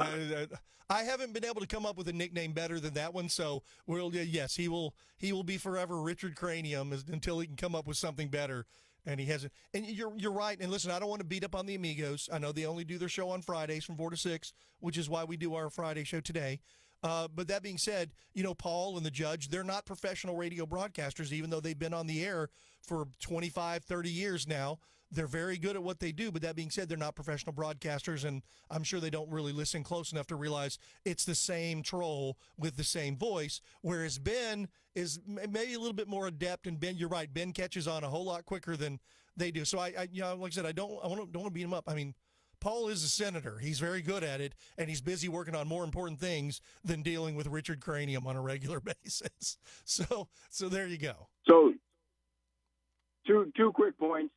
I haven't been able to come up with a nickname better than that one. So yes, he will be forever Richard Cranium until he can come up with something better. And he hasn't. And you're right. And listen, I don't want to beat up on the Amigos. I know they only do their show on Fridays from 4 to 6, which is why we do our Friday show today. But that being said, Paul and the Judge, they're not professional radio broadcasters, even though they've been on the air for 25, 30 years now. They're very good at what they do. But that being said, they're not professional broadcasters, and I'm sure they don't really listen close enough to realize it's the same troll with the same voice, whereas Ben is maybe a little bit more adept. And Ben, you're right, Ben catches on a whole lot quicker than they do. So, like I said, I don't want to beat him up. I mean, Paul is a senator. He's very good at it, and he's busy working on more important things than dealing with Richard Cranium on a regular basis. So there you go. Two quick points.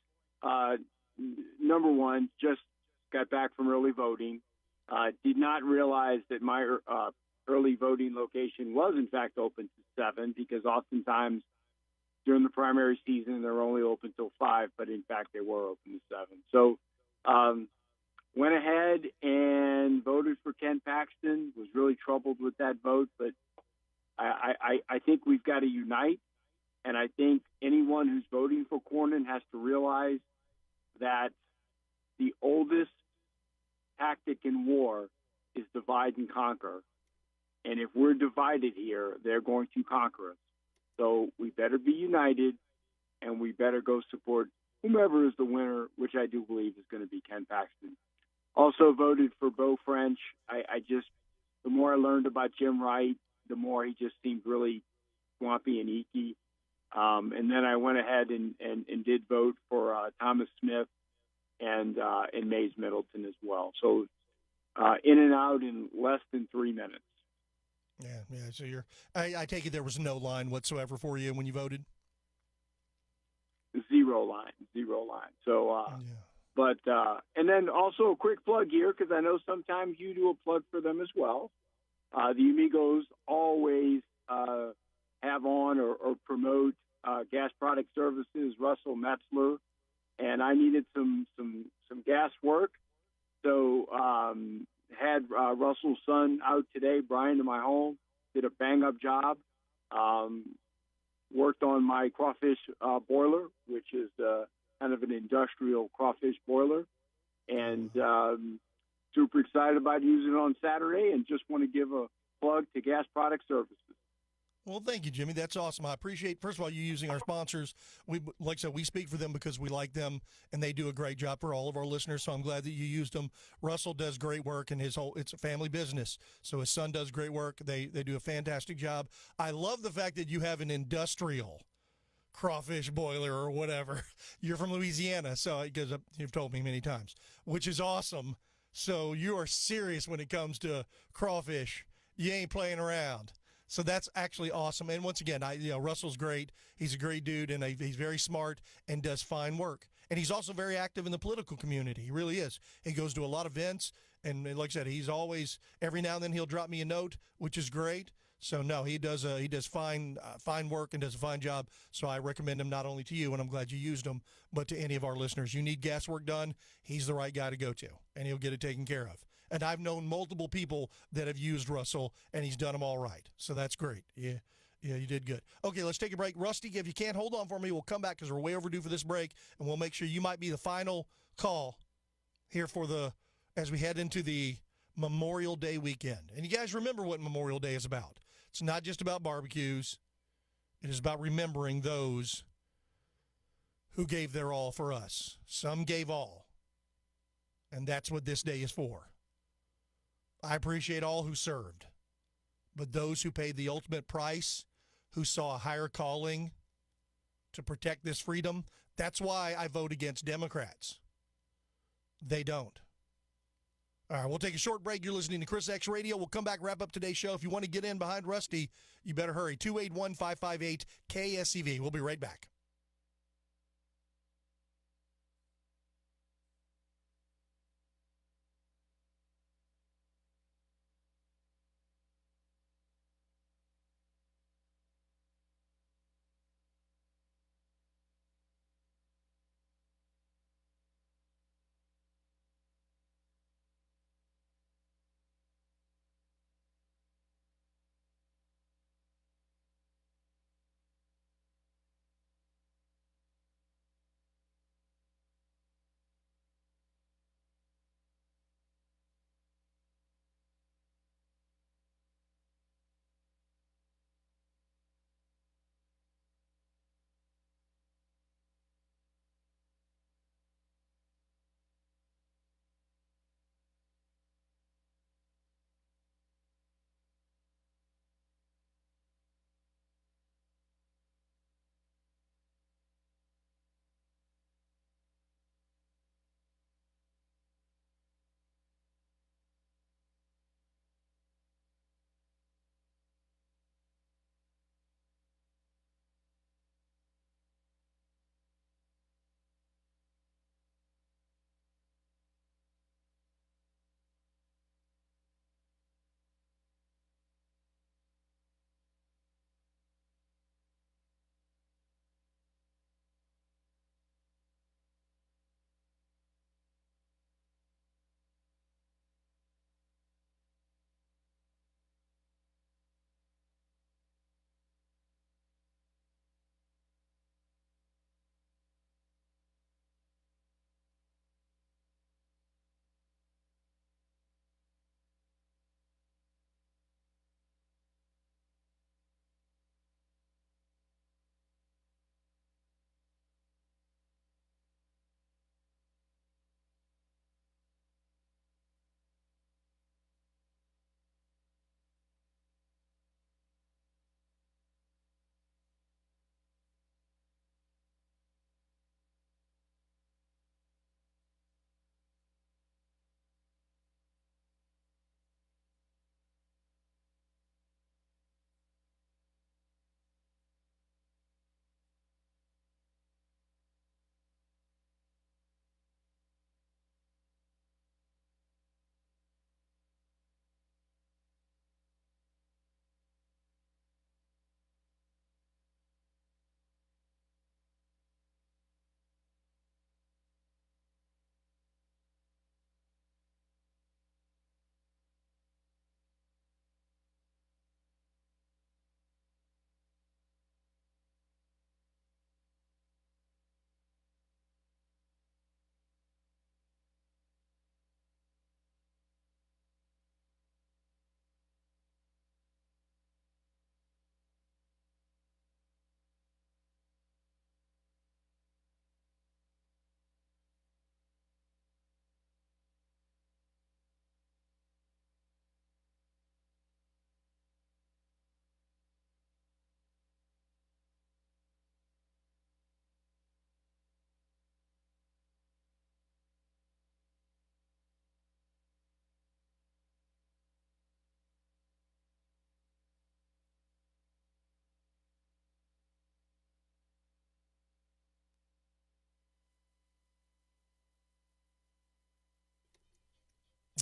Number one, just got back from early voting. Did not realize that my early voting location was in fact open to 7, because oftentimes during the primary season they're only open till 5, but in fact they were open to 7. So went ahead and voted for Ken Paxton. Was really troubled with that vote, but I think we've got to unite. And I think anyone who's voting for Cornyn has to realize that the oldest tactic in war is divide and conquer. And if we're divided here, they're going to conquer us. So we better be united, and we better go support whomever is the winner, which I do believe is going to be Ken Paxton. Also voted for Beau French. The more I learned about Jim Wright, the more he just seemed really swampy and eeky. And then I went ahead and did vote for Thomas Smith and Mays Middleton as well. So in and out in less than 3 minutes. Yeah. So I take it there was no line whatsoever for you when you voted? Zero line. So, but, and then also a quick plug here, because I know sometimes you do a plug for them as well. The Amigos always have on or promote gas product services, Russell Metzler, and I needed some gas work. So had Russell's son out today, Brian, to my home, did a bang-up job. Worked on my crawfish boiler, which is kind of an industrial crawfish boiler, and super excited about using it on Saturday, and just want to give a plug to Gas Product Services. Well, thank you, Jimmy. That's awesome. I appreciate, first of all, you using our sponsors. Like I said, we speak for them because we like them, and they do a great job for all of our listeners, so I'm glad that you used them. Russell does great work, and it's a family business, so his son does great work. They do a fantastic job. I love the fact that you have an industrial crawfish boiler or whatever. You're from Louisiana, so because you've told me many times, which is awesome. So you are serious when it comes to crawfish. You ain't playing around. So that's actually awesome. And once again, Russell's great. He's a great dude, and he's very smart and does fine work. And he's also very active in the political community. He really is. He goes to a lot of events, and like I said, he's always, every now and then he'll drop me a note, which is great. So no, he does fine work and does a fine job. So I recommend him not only to you, and I'm glad you used him, but to any of our listeners. You need gas work done, he's the right guy to go to, and he'll get it taken care of. And I've known multiple people that have used Russell, and he's done them all right. So that's great. Yeah, you did good. Okay, let's take a break. Rusty, if you can't hold on for me, we'll come back because we're way overdue for this break, and we'll make sure you might be the final call here as we head into the Memorial Day weekend. And you guys remember what Memorial Day is about. It's not just about barbecues. It is about remembering those who gave their all for us. Some gave all, and that's what this day is for. I appreciate all who served, but those who paid the ultimate price, who saw a higher calling to protect this freedom, that's why I vote against Democrats. They don't. All right, we'll take a short break. You're listening to Chris X Radio. We'll come back, wrap up today's show. If you want to get in behind Rusty, you better hurry. 281-558 KSEV. We'll be right back.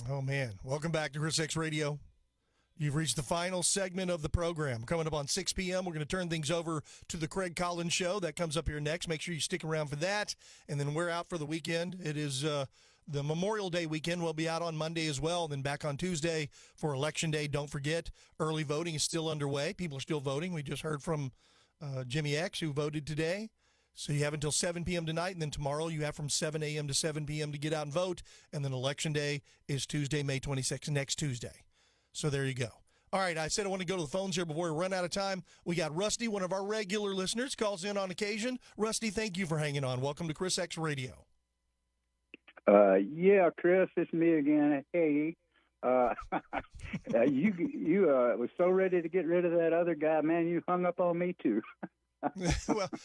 Oh, man. Welcome back to ChrisX Radio. You've reached the final segment of the program. Coming up on 6 p.m., we're going to turn things over to the Craig Collins Show. That comes up here next. Make sure you stick around for that. And then we're out for the weekend. It is the Memorial Day weekend. We'll be out on Monday as well, then back on Tuesday for Election Day. Don't forget, early voting is still underway. People are still voting. We just heard from Jimmy X, who voted today. So you have until 7 p.m. tonight, and then tomorrow you have from 7 a.m. to 7 p.m. to get out and vote. And then Election Day is Tuesday, May 26th, next Tuesday. So there you go. All right, I said I want to go to the phones here before we run out of time. We got Rusty, one of our regular listeners, calls in on occasion. Rusty, thank you for hanging on. Welcome to ChrisX Radio. Yeah, Chris, it's me again. Hey, you was so ready to get rid of that other guy, man. You hung up on me too.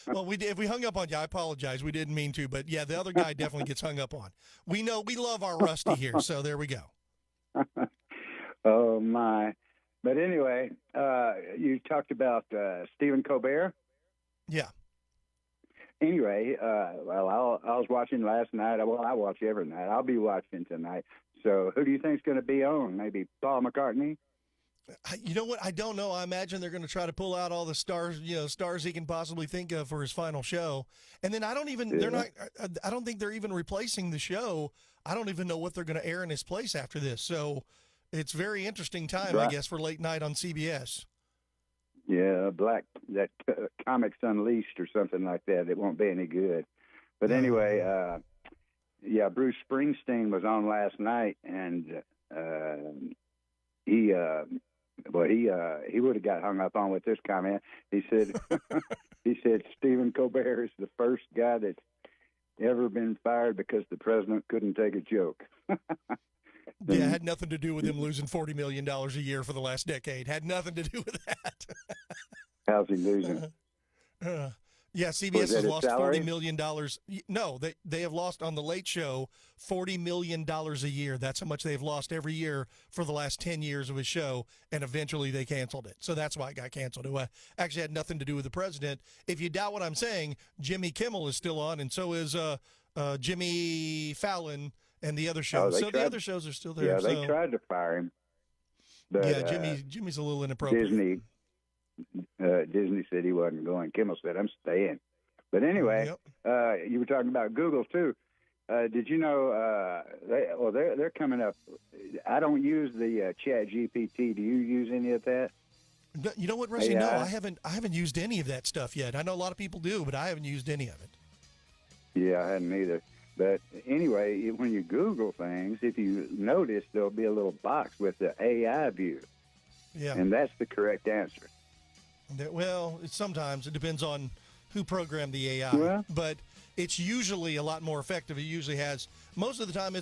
well, we did. If we hung up on you, I apologize. We didn't mean to, but yeah, the other guy definitely gets hung up on. We know we love our Rusty here, so there we go. Oh my! But anyway, you talked about Stephen Colbert. Yeah. Anyway, well, I was watching last night. Well, I watch every night. I'll be watching tonight. So, who do you think is going to be on? Maybe Paul McCartney? You know what? I don't know. I imagine they're going to try to pull out all the stars, stars he can possibly think of for his final show. And then I don't think they're even replacing the show. I don't even know what they're going to air in his place after this. So it's very interesting time, right. I guess, for late night on CBS. Yeah, that Comics Unleashed or something like that. It won't be any good. But anyway, yeah, Bruce Springsteen was on last night, and he would have got hung up on with this comment. He said Stephen Colbert is the first guy that's ever been fired because the president couldn't take a joke. Yeah, it had nothing to do with him losing $40 million a year for the last decade. Had nothing to do with that. How's he losing? Yeah, CBS has lost $40 million. No, they have lost on The Late Show $40 million a year. That's how much they've lost every year for the last 10 years of his show, and eventually they canceled it. So that's why it got canceled. It actually had nothing to do with the president. If you doubt what I'm saying, Jimmy Kimmel is still on, and so is Jimmy Fallon and the other shows. The other shows are still there. Yeah, they tried to fire him. But, yeah, Jimmy's a little inappropriate. Disney said he wasn't going. Kimmel said, I'm staying. But anyway, you were talking about Google, too. Did you know they're coming up? I don't use the Chat GPT. Do you use any of that? You know what, Rusty? No, I haven't used any of that stuff yet. I know a lot of people do, but I haven't used any of it. Yeah, I hadn't either. But anyway, when you Google things, if you notice, there'll be a little box with the AI view. Yeah. And that's the correct answer. Well, sometimes it depends on who programmed the AI, but it's usually a lot more effective. It usually has, most of the time,